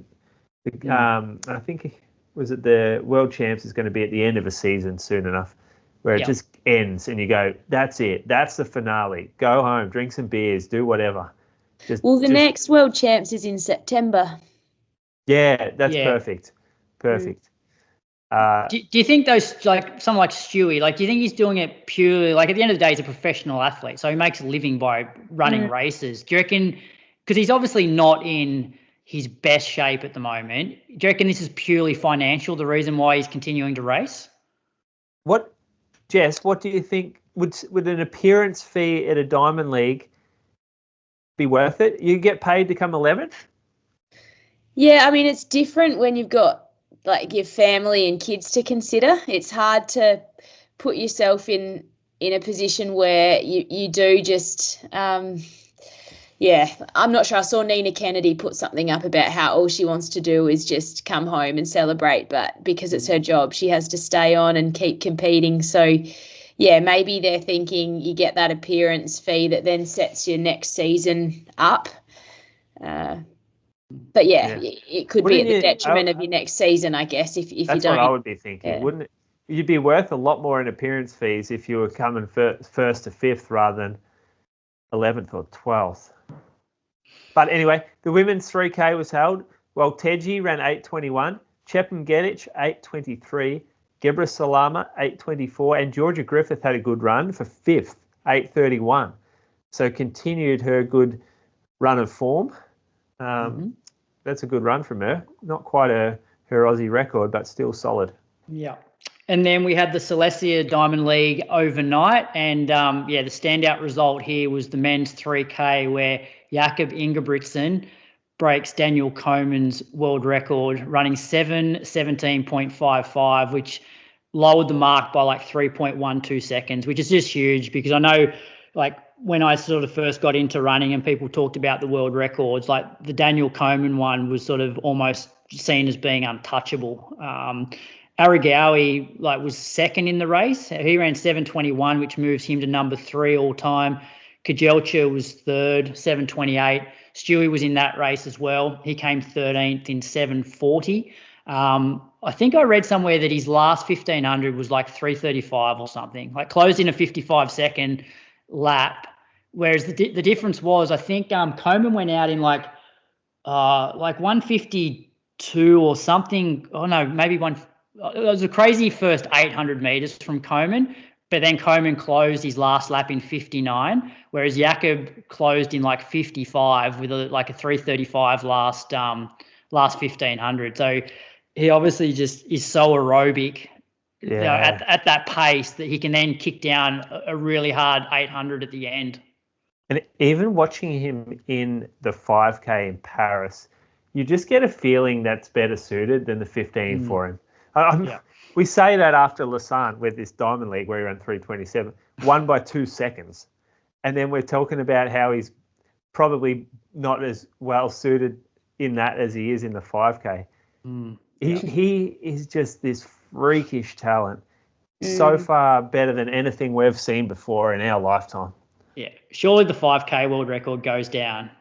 I think was it the World Champs is going to be at the end of a season soon enough, where it just ends and you go, that's it, that's the finale. Go home, drink some beers, do whatever. Next World Champs is in September. Yeah, that's perfect. Perfect. Do you think those, like someone like Stewy, like do you think he's doing it purely, like at the end of the day he's a professional athlete, so he makes a living by running races? Do you reckon, because he's obviously not in his best shape at the moment, do you reckon this is purely financial, the reason why he's continuing to race? Jess, what do you think, would an appearance fee at a Diamond League be worth it? You get paid to come 11th? Yeah, I mean, it's different when you've got like your family and kids to consider. It's hard to put yourself in a position where you do just I'm not sure. I saw Nina Kennedy put something up about how all she wants to do is just come home and celebrate, but because it's her job she has to stay on and keep competing. So maybe they're thinking you get that appearance fee that then sets your next season up. But it could be at the detriment of your next season, I guess, if you don't. That's what I would be thinking, wouldn't it? You'd be worth a lot more in appearance fees if you were coming first to fifth rather than 11th or 12th. But anyway, the women's 3K was held. Welteji ran 8:21, Chepengedic 8:23, Gebra Salama 8:24, and Georgia Griffith had a good run for fifth, 8:31. So continued her good run of form. That's a good run from her. Not quite her Aussie record, but still solid. Yeah. And then we had the Silesia Diamond League overnight. And, the standout result here was the men's 3K where Jakob Ingebrigsten breaks Daniel Komen's world record, running 7:17.55, which lowered the mark by like 3.12 seconds, which is just huge because I know like when I sort of first got into running and people talked about the world records, like the Daniel Komen one was sort of almost seen as being untouchable. Aregawi was second in the race. He ran 7:21, which moves him to number 3 all time. Kejelcha was third, 7:28. Stewy was in that race as well. He came 13th in 7:40. I think I read somewhere that his last 1500 was like 3:35 or something, like closed in a 55-second lap. Whereas the difference was, I think Komen went out in like 152 or something. Oh no, maybe it was a crazy first 800 meters from Komen, but then Komen closed his last lap in 59, whereas Jakob closed in like 55 with a 3:35 last 1500. So he obviously just is so aerobic at that pace that he can then kick down a really hard 800 at the end. And even watching him in the 5K in Paris, you just get a feeling that's better suited than the 15 for him. We say that after Lausanne with this Diamond League where he ran 3:27, won by 2 seconds. And then we're talking about how he's probably not as well suited in that as he is in the 5K. He is just this freakish talent. So far better than anything we've seen before in our lifetime. Yeah. Surely the 5K world record goes down.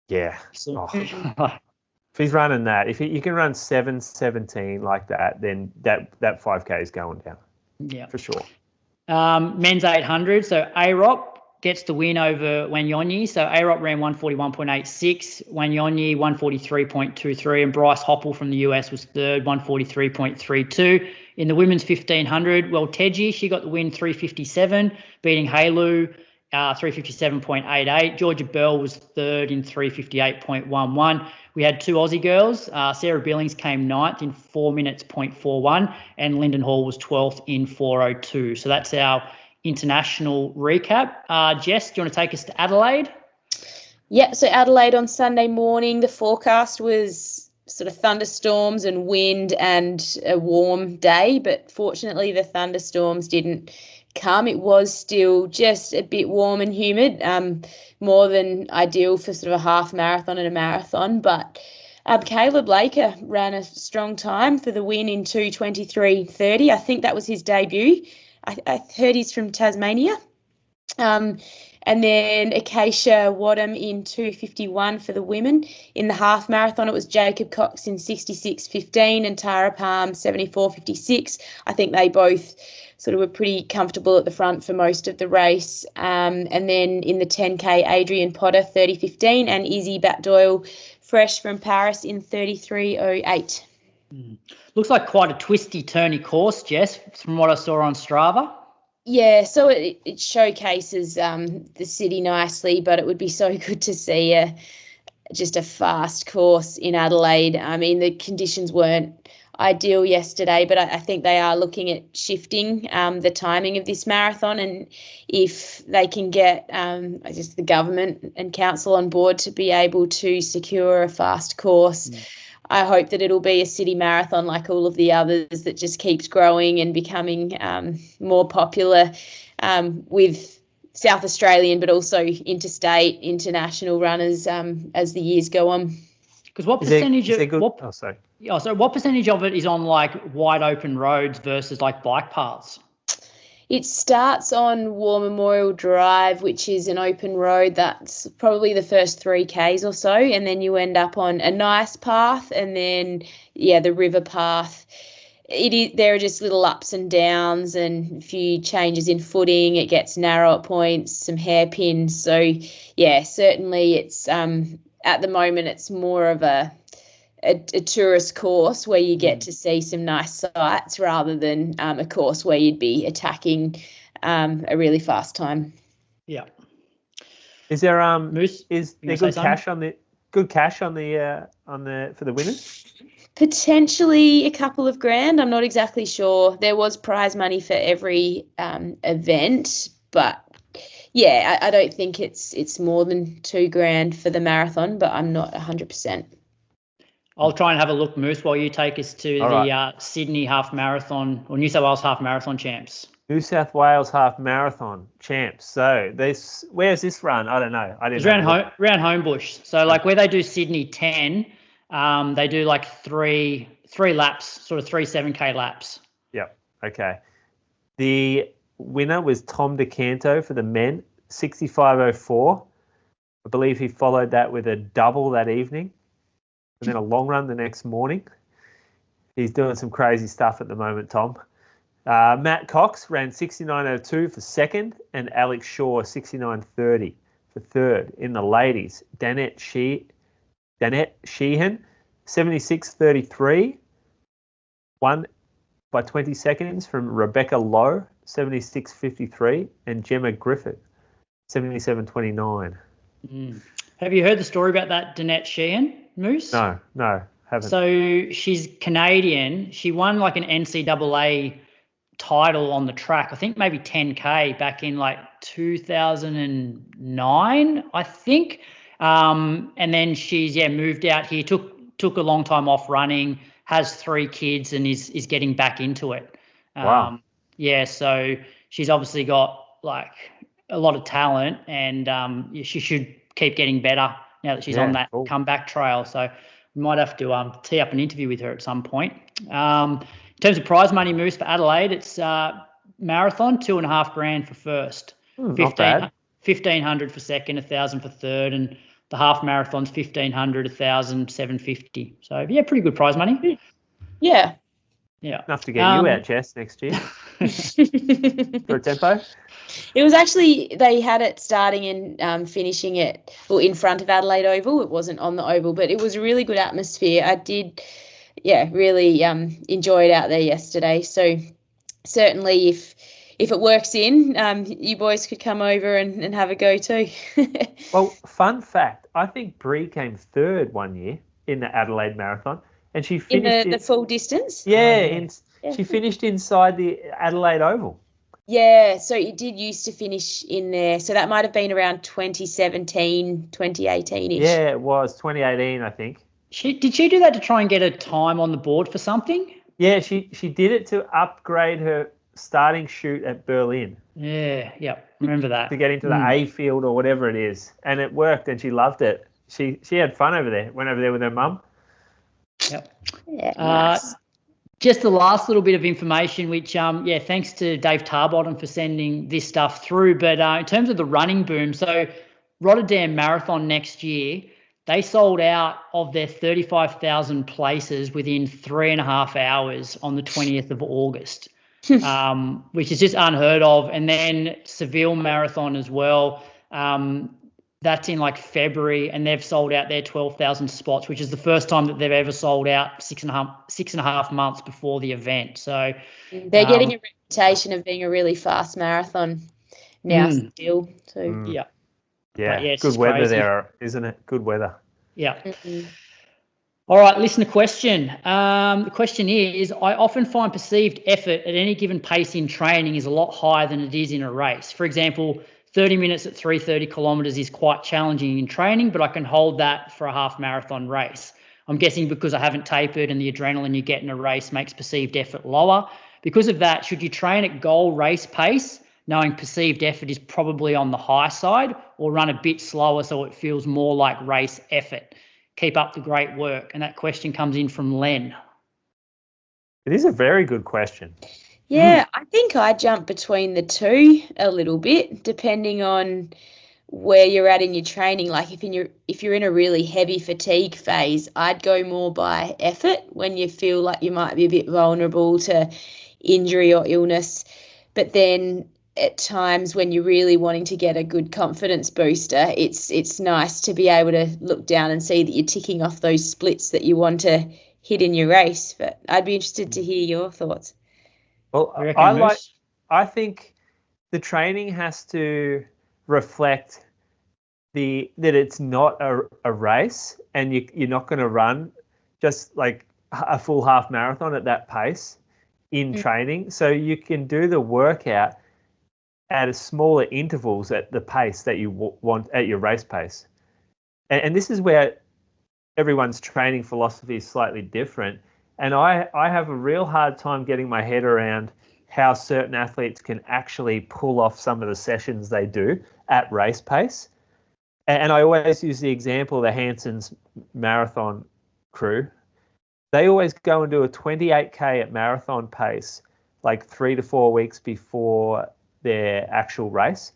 Yeah. If he's running that, if you can run 7:17 like that, then that 5K is going down. Yeah. For sure. Men's 800. So Arop gets the win over Wanyonyi. So Arop ran 141.86, Wanyonyi 143.23, and Bryce Hoppel from the US was third, 143.32. In the women's 1500, Welteji, she got the win 357, beating Halu 357.88. Georgia Bell was third in 358.11. We had two Aussie girls. Sarah Billings came ninth in 4 minutes, 0.41, and Lyndon Hall was 12th in 4:02. So that's our international recap. Jess, do you want to take us to Adelaide? Yeah, so Adelaide on Sunday morning, the forecast was sort of thunderstorms and wind and a warm day, but fortunately the thunderstorms didn't come. It was still just a bit warm and humid, more than ideal for sort of a half marathon and a marathon, but Kaleb Laker ran a strong time for the win in 2:23.30. I think that was his debut. I heard he's from Tasmania. And then Acacia Wadham in 2:51 for the women. In the half marathon, it was Jacob Cox in 66.15 and Tara Palm 74.56. I think they both sort of were pretty comfortable at the front for most of the race. And then in the 10K, Adrian Potter 30.15 and Izzy Batt-Doyle fresh from Paris in 33.08. Looks like quite a twisty, turny course, Jess, from what I saw on Strava. Yeah, so it showcases the city nicely, but it would be so good to see just a fast course in Adelaide. I mean, the conditions weren't ideal yesterday, but I think they are looking at shifting the timing of this marathon, and if they can get just the government and council on board to be able to secure a fast course, I hope that it'll be a city marathon like all of the others that just keeps growing and becoming more popular with South Australian, but also interstate, international runners as the years go on. Because what percentage what percentage of it is on like wide open roads versus like bike paths? It starts on War Memorial Drive, which is an open road. That's probably the first 3 Ks or so. And then you end up on a nice path and then, the river path. There are just little ups and downs and a few changes in footing. It gets narrow at points, some hairpins. So, certainly it's at the moment it's more of a tourist course where you get to see some nice sights rather than a course where you'd be attacking a really fast time. Yeah. Is there Moose, is there good cash on the for the winners? Potentially a couple of grand. I'm not exactly sure. There was prize money for every event, but I don't think it's more than $2,000 for the marathon, but I'm not 100%. I'll try and have a look, Moose, while you take us to Sydney half marathon or New South Wales half marathon champs. New South Wales half marathon champs. So where's this run? I don't know. It's around Homebush. So like where they do Sydney 10, they do like three laps, sort of 3 7K laps. Yep. Okay. The winner was Tom DeCanto for the men, 65.04. I believe he followed that with a double that evening. And then a long run the next morning. He's doing some crazy stuff at the moment, Tom. Matt Cox ran 69.02 for second and Alex Shaw 69.30 for third. In the ladies, Danette Sheehan 76.33, won by 20 seconds from Rebecca Lowe 76.53 and Gemma Griffith 77.29. Have you heard the story about that Danette Sheehan, Moose? No, haven't. So she's Canadian. She won like an NCAA title on the track. I think maybe 10K back in like 2009, I think. And then she's moved out here, took a long time off running, has 3 kids, and is getting back into it. Wow. So she's obviously got like a lot of talent, and she should keep getting better now that she's on that comeback trail. So we might have to tee up an interview with her at some point. In terms of prize money, Moose, for Adelaide, it's marathon, $2,500 for first, 1,500 for second, 1,000 for third, and the half marathon's 1,500, 1,000, 750. So pretty good prize money. Yeah. Enough to get you out, Jess, next year. For a tempo. It was actually, they had it starting and finishing it in front of Adelaide Oval. It wasn't on the Oval, but it was a really good atmosphere. I did, really enjoy it out there yesterday. So certainly if it works in, you boys could come over and have a go too. Well, fun fact, I think Bree came third one year in the Adelaide Marathon, and she finished in the full distance. She finished inside the Adelaide Oval. Yeah, so it did used to finish in there. So that might have been around 2017, 2018-ish. Yeah, it was 2018, I think. Did she do that to try and get a time on the board for something? Yeah, she did it to upgrade her starting shoot at Berlin. Yeah, remember that. To get into the A field or whatever it is. And it worked, and she loved it. She had fun over there. Went over there with her mum. Yep. Yeah, nice. Just the last little bit of information, which, thanks to Dave Tarbottom for sending this stuff through. But in terms of the running boom, so Rotterdam Marathon next year, they sold out of their 35,000 places within 3.5 hours on the 20th of August, which is just unheard of. And then Seville Marathon as well. That's in like February, and they've sold out their 12,000 spots, which is the first time that they've ever sold out 6.5 months before the event. So they're getting a reputation of being a really fast marathon now still. So yeah, good weather crazy there, isn't it? Good weather. Yeah. Mm-hmm. All right, listener question. The question is, I often find perceived effort at any given pace in training is a lot higher than it is in a race. For example, 30 minutes at 330 kilometres is quite challenging in training, but I can hold that for a half marathon race. I'm guessing because I haven't tapered and the adrenaline you get in a race makes perceived effort lower. Because of that, should you train at goal race pace, knowing perceived effort is probably on the high side, or run a bit slower so it feels more like race effort? Keep up the great work. And that question comes in from Len. It is a very good question. Yeah, I think I jump between the two a little bit, depending on where you're at in your training. Like if you're in a really heavy fatigue phase, I'd go more by effort when you feel like you might be a bit vulnerable to injury or illness. But then at times when you're really wanting to get a good confidence booster, it's nice to be able to look down and see that you're ticking off those splits that you want to hit in your race. But I'd be interested to hear your thoughts. Well, I think the training has to reflect that it's not a race, and you're not going to run just like a full half marathon at that pace in training. So you can do the workout at a smaller intervals at the pace that you want at your race pace. And this is where everyone's training philosophy is slightly different. And I have a real hard time getting my head around how certain athletes can actually pull off some of the sessions they do at race pace. And I always use the example of the Hanson's marathon crew. They always go and do a 28K at marathon pace like 3 to 4 weeks before their actual race.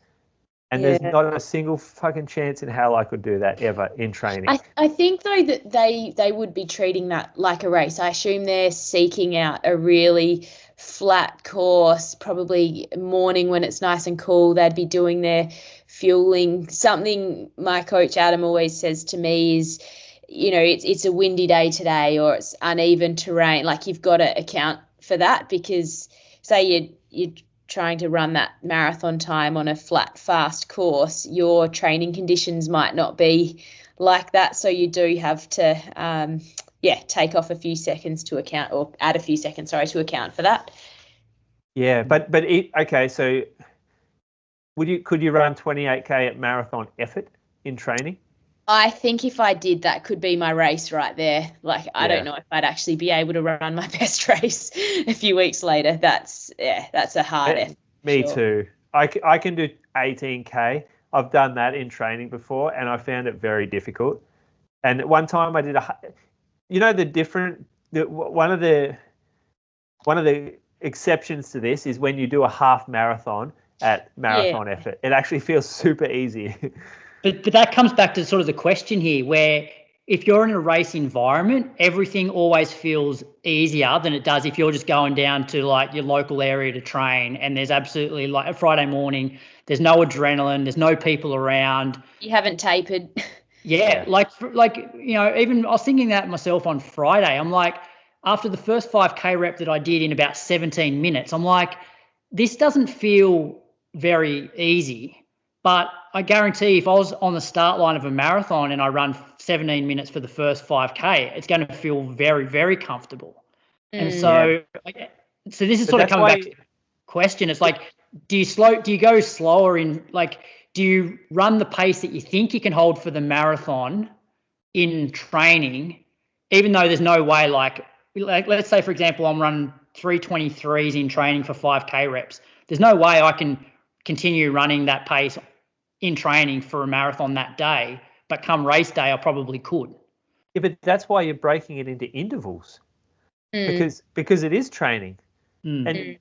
And there's not a single fucking chance in hell I could do that ever in training. I think, though, that they would be treating that like a race. I assume they're seeking out a really flat course, probably morning when it's nice and cool. They'd be doing their fueling. Something my coach Adam always says to me is, it's a windy day today, or it's uneven terrain. Like, you've got to account for that, because say you're trying to run that marathon time on a flat, fast course, your training conditions might not be like that. So you do have to, take off a few seconds to account, or add a few seconds, to account for that. Yeah, okay. So could you run 28K at marathon effort in training? I think if I did, that could be my race right there. Like, I don't know if I'd actually be able to run my best race a few weeks later. That's a hard effort. Me too. I can do 18K. I've done that in training before, and I found it very difficult. And at one time I did one of the exceptions to this is when you do a half marathon at marathon effort. It actually feels super easy. But that comes back to sort of the question here, where if you're in a race environment, everything always feels easier than it does if you're just going down to like your local area to train, and there's absolutely, like, a Friday morning, there's no adrenaline, there's no people around. You haven't tapered. Yeah, like even I was thinking that myself on Friday. I'm like, after the first 5K rep that I did in about 17 minutes, I'm like, this doesn't feel very easy. But I guarantee if I was on the start line of a marathon and I run 17 minutes for the first 5K, it's going to feel very, very comfortable. And so this is sort of coming back to the question. It's like, do you go slower in, like, do you run the pace that you think you can hold for the marathon in training, even though there's no way, like let's say, for example, I'm running 3:23s in training for 5K reps. There's no way I can continue running that pace in training for a marathon that day, but come race day, I probably could. Yeah, but that's why you're breaking it into intervals, because it is training, I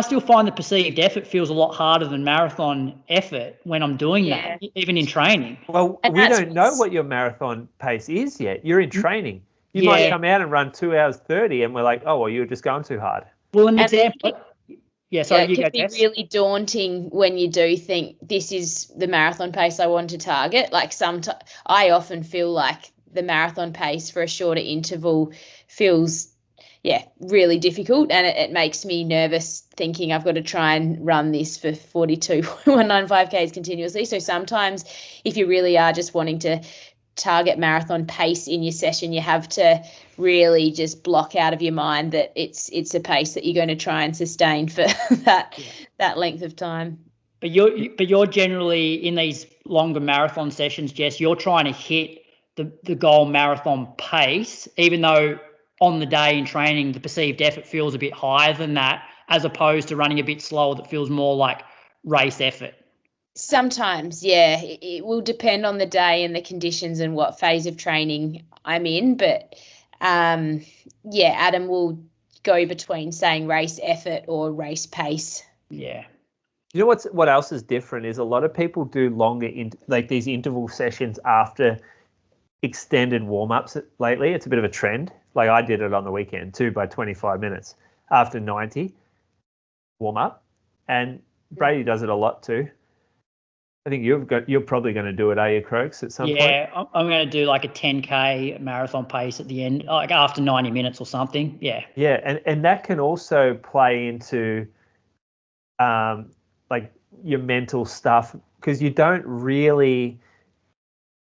still find the perceived effort feels a lot harder than marathon effort when I'm doing that, even in training. Well, we don't know what your marathon pace is yet. You're in training. You might come out and run 2 hours 30, and we're like, oh, well, you're just going too hard. Well, an example. It can be really daunting when you do think this is the marathon pace I want to target. Like I often feel like the marathon pace for a shorter interval feels, really difficult, and it makes me nervous thinking I've got to try and run this for 42.195 Ks continuously. So sometimes if you really are just wanting to target marathon pace in your session, you have to really just block out of your mind that it's a pace that you're going to try and sustain for that length of time. But you're generally in these longer marathon sessions, Jess, you're trying to hit the goal marathon pace, even though on the day in training the perceived effort feels a bit higher than that, as opposed to running a bit slower that feels more like race effort. Sometimes, it will depend on the day and the conditions and what phase of training I'm in. But, Adam will go between saying race effort or race pace. Yeah. You know what else is different is a lot of people do longer, these interval sessions after extended warm-ups lately. It's a bit of a trend. Like I did it on the weekend too, by 25 minutes after 90 warm-up. And Brady does it a lot too. I think you're probably going to do it, are you, Croaks, at some point? Yeah, I'm going to do like a 10K marathon pace at the end, like after 90 minutes or something. Yeah. Yeah, and that can also play into like your mental stuff, because you don't really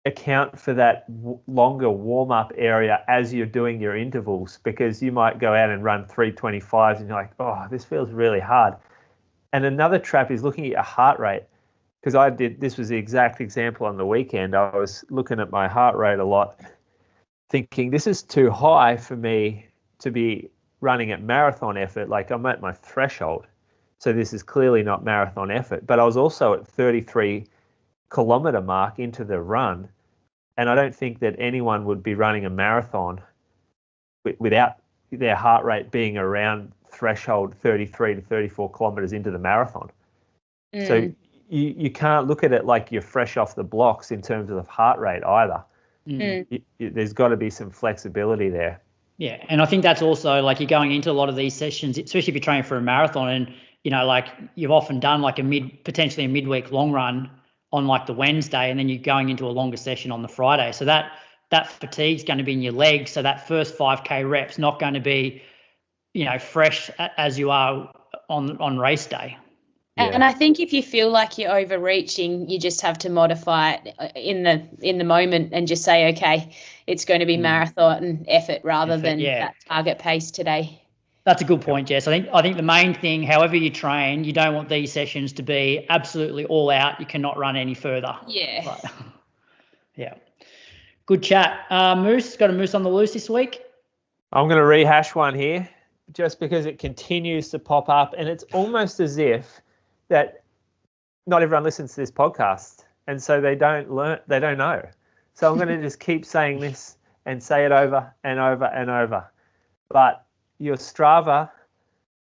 account for that longer warm-up area as you're doing your intervals, because you might go out and run 3:25s and you're like, oh, this feels really hard. And another trap is looking at your heart rate. Because this was the exact example on the weekend. I was looking at my heart rate a lot, thinking this is too high for me to be running at marathon effort. Like I'm at my threshold. So this is clearly not marathon effort. But I was also at 33-kilometer mark into the run. And I don't think that anyone would be running a marathon without their heart rate being around threshold 33 to 34 kilometers into the marathon. So you can't look at it like you're fresh off the blocks in terms of the heart rate either. There's got to be some flexibility there. Yeah, and I think that's also like you're going into a lot of these sessions, especially if you're training for a marathon, and like you've often done like potentially a midweek long run on like the Wednesday, and then you're going into a longer session on the Friday. So that fatigue's going to be in your legs. So that first 5K rep's not going to be, fresh as you are on race day. Yeah. And I think if you feel like you're overreaching, you just have to modify it in the moment and just say, okay, it's going to be marathon effort rather than that target pace today. That's a good point, Jess. I think the main thing, however you train, you don't want these sessions to be absolutely all out. You cannot run any further. Yeah. But, yeah. Good chat. Moose, got a Moose on the loose this week? I'm going to rehash one here just because it continues to pop up, and it's almost as if that not everyone listens to this podcast, and so they don't know. So I'm going to just keep saying this and say it over and over and over. But your Strava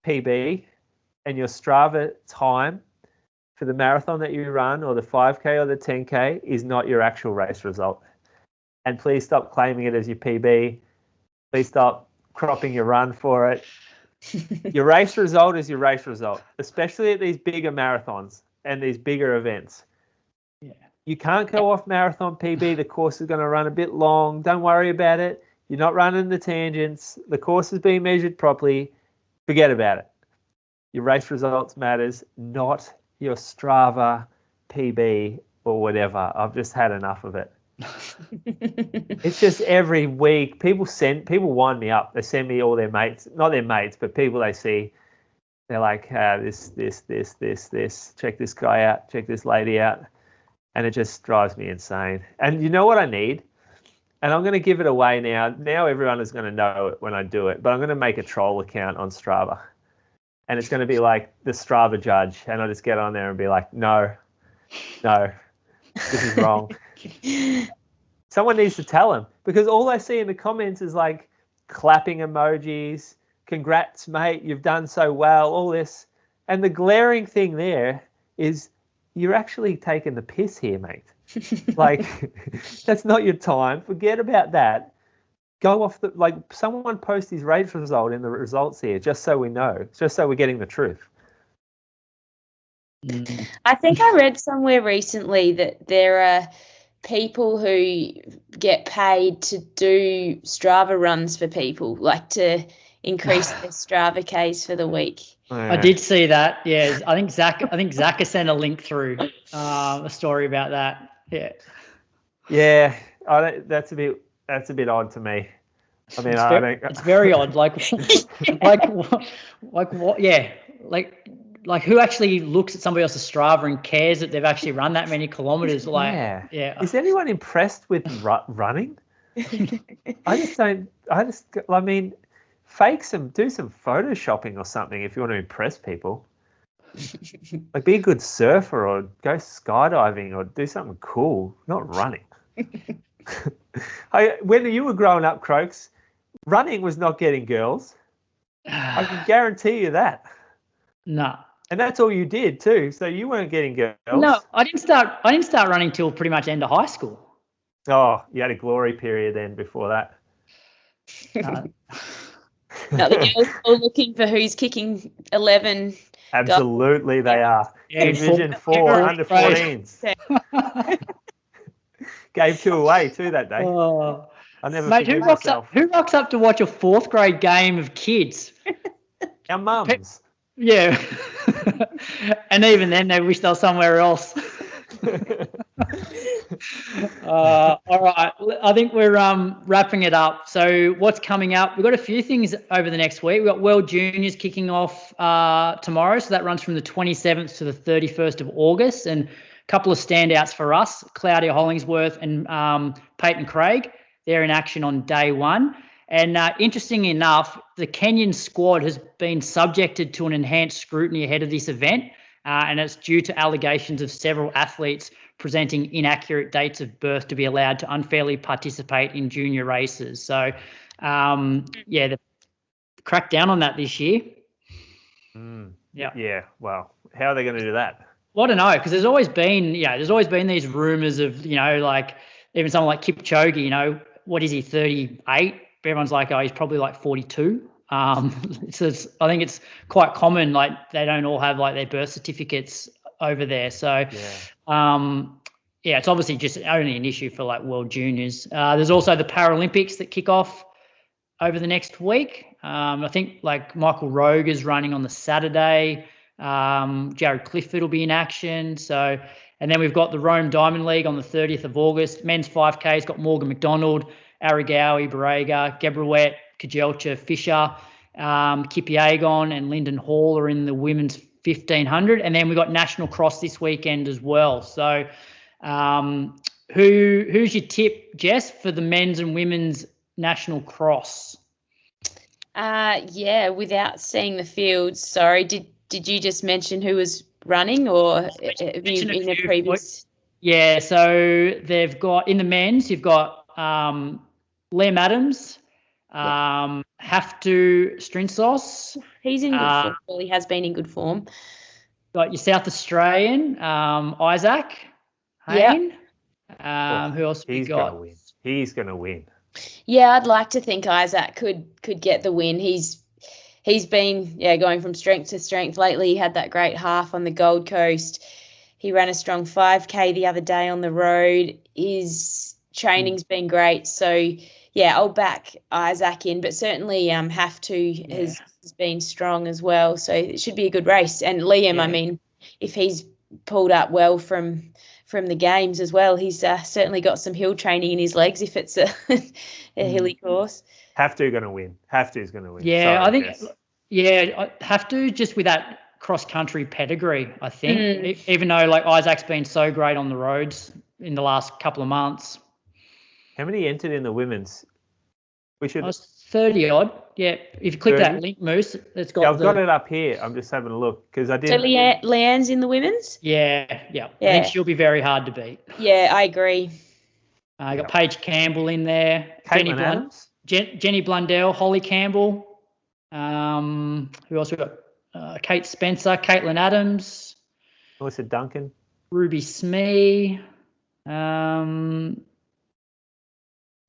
PB and your Strava time for the marathon that you run or the 5K or the 10K is not your actual race result. And please stop claiming it as your PB. Please stop cropping your run for it. Your race result is your race result, especially at these bigger marathons and these bigger events. Yeah. You can't go off marathon PB. The course is going to run a bit long. Don't worry about it. You're not running the tangents. The course is being measured properly. Forget about it. Your race results matters, not your Strava PB or whatever. I've just had enough of it. It's just every week people wind me up. They send me all their mates, not their mates, but people they see. They're like, this. Check this guy out. Check this lady out. And it just drives me insane. And you know what I need? And I'm going to give it away now. Now everyone is going to know it when I do it. But I'm going to make a troll account on Strava. And it's going to be like the Strava judge. And I'll just get on there and be like, no, this is wrong. Someone needs to tell him. Because all I see in the comments is like clapping emojis. Congrats, mate. You've done so well. All this. And the glaring thing there is you're actually taking the piss here, mate. Like, that's not your time. Forget about that. Go off someone post his race result in the results here, just so we know, just so we're getting the truth. I think I read somewhere recently that there are people who get paid to do Strava runs for people, like to increase their Strava Ks for the week. Yeah. I did see that. Yeah, I think Zach has sent a link through a story about that. Yeah. Yeah, that's a bit odd to me. I mean, it's very odd. Like what? Yeah, like who actually looks at somebody else's Strava and cares that they've actually run that many kilometers? Like, yeah. Is anyone impressed with running? I mean, do some photoshopping or something if you want to impress people. Like, be a good surfer or go skydiving or do something cool, not running. When you were growing up, Croaks, running was not getting girls. I can guarantee you that. No. And that's all you did too. So you weren't getting girls. No, I didn't start running till pretty much end of high school. Oh, you had a glory period then before that. No, the girls are all looking for who's kicking 11. Absolutely, they are. Yeah, Division 4 under 14s. Gave 2 away too that day. Oh. I never Mate, forget myself. Who rocks up to watch a 4th grade game of kids? Our mums. Yeah. And even then, they wish they were somewhere else. All right. I think we're wrapping it up. So what's coming up? We've got a few things over the next week. We've got World Juniors kicking off tomorrow. So that runs from the 27th to the 31st of August. And a couple of standouts for us, Claudia Hollingsworth and Peyton Craig. They're in action on day one. And interesting enough, the Kenyan squad has been subjected to an enhanced scrutiny ahead of this event. And it's due to allegations of several athletes presenting inaccurate dates of birth to be allowed to unfairly participate in junior races. So, they cracked down on that this year. Yeah. Well, how are they going to do that? Well, I don't know, because there's always been these rumours of, like even someone like Kipchoge, what is he, 38? But everyone's like, oh, he's probably like 42. So I think it's quite common, like they don't all have like their birth certificates over there. So, it's obviously just only an issue for like World Juniors. There's also the Paralympics that kick off over the next week. I think like Michael Rogue is running on the Saturday. Jared Clifford will be in action. So, and then we've got the Rome Diamond League on the 30th of August. Men's 5K's got Morgan McDonald, Aregawi, Berihu, Gebrewet, Kejelcha, Fisher. Kipyegon and Lyndon Hall are in the women's 1500. And then we've got National Cross this weekend as well. So who's your tip, Jess, for the men's and women's National Cross? Without seeing the field, sorry, did you just mention who was running, or have you in the previous? Yeah, so they've got, in the men's, you've got Liam Adams, Haftu Strinsos. He's in good form. Well, he has been in good form. Got your South Australian, Isaac Hayne. Who else have we got? He's going to win. Yeah, I'd like to think Isaac could get the win. He's been going from strength to strength lately. He had that great half on the Gold Coast. He ran a strong 5K the other day on the road. His training's been great. So, I'll back Isaac in, but certainly Haftu has been strong as well. So it should be a good race. And Liam, I mean, if he's pulled up well from the games as well, he's certainly got some hill training in his legs if it's a hilly course. Haftu's going to win. Haftu's going to win. Yeah, I think, Haftu just with that cross-country pedigree, I think, even though like Isaac's been so great on the roads in the last couple of months. How many entered in the women's? We should. 30 odd. Yeah, if you click 30? That link, Moose, it's got. Yeah, I've got it up here. I'm just having a look because I did. So Leanne's in the women's. Yeah. I think she'll be very hard to beat. Yeah, I agree. I got Paige Campbell in there. Jenny Blundell, Holly Campbell. Who else we got? Kate Spencer, Caitlin Adams. Melissa Duncan. Ruby Smee. So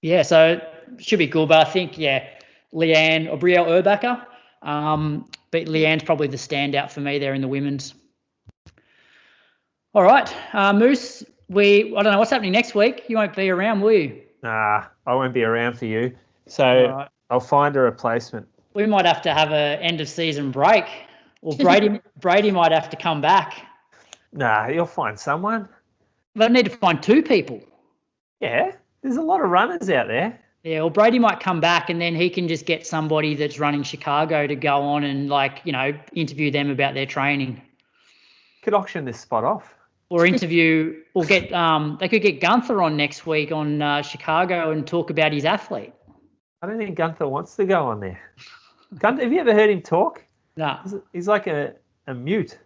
it should be good. But I think, Leanne or Brielle Urbacher. But Leanne's probably the standout for me there in the women's. All right, Moose, I don't know what's happening next week. You won't be around, will you? Nah, I won't be around for you. So I'll find a replacement. We might have to have an end-of-season break. Or Brady might have to come back. Nah, you'll find someone. They need to find two people. Yeah, there's a lot of runners out there. Yeah, well, Brady might come back and then he can just get somebody that's running Chicago to go on and, interview them about their training. Could auction this spot off. Or they could get Gunther on next week on Chicago and talk about his athlete. I don't think Gunther wants to go on there. Gunther, have you ever heard him talk? No. He's like a mute.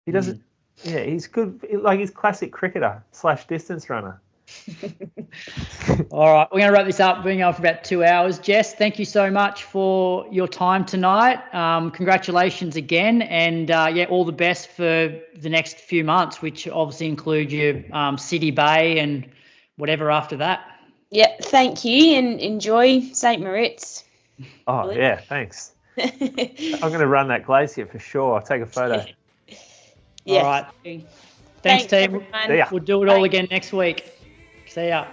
He doesn't. Yeah, he's good. Like he's classic cricketer / distance runner. All right, we're going to wrap this up. Being on for about 2 hours. Jess, thank you so much for your time tonight. Congratulations again, and all the best for the next few months, which obviously include your City Bay and whatever after that. Yeah, thank you, and enjoy St. Moritz. Oh yeah, thanks. I'm going to run that glacier for sure. I'll take a photo. Yes. All right. Thanks team. We'll do it all again next week. See ya.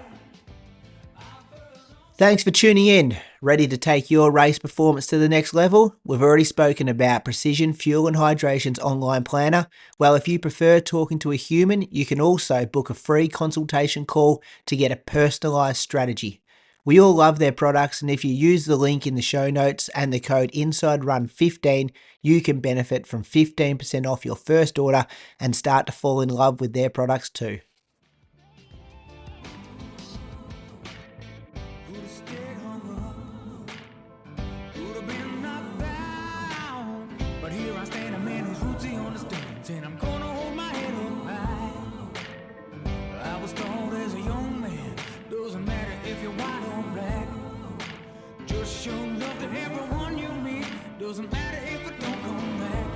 Thanks for tuning in. Ready to take your race performance to the next level? We've already spoken about Precision Fuel and Hydration's online planner. Well, if you prefer talking to a human, you can also book a free consultation call to get a personalised strategy. We all love their products, and if you use the link in the show notes and the code INSIDERUN15, you can benefit from 15% off your first order and start to fall in love with their products too. Doesn't matter if it don't come back.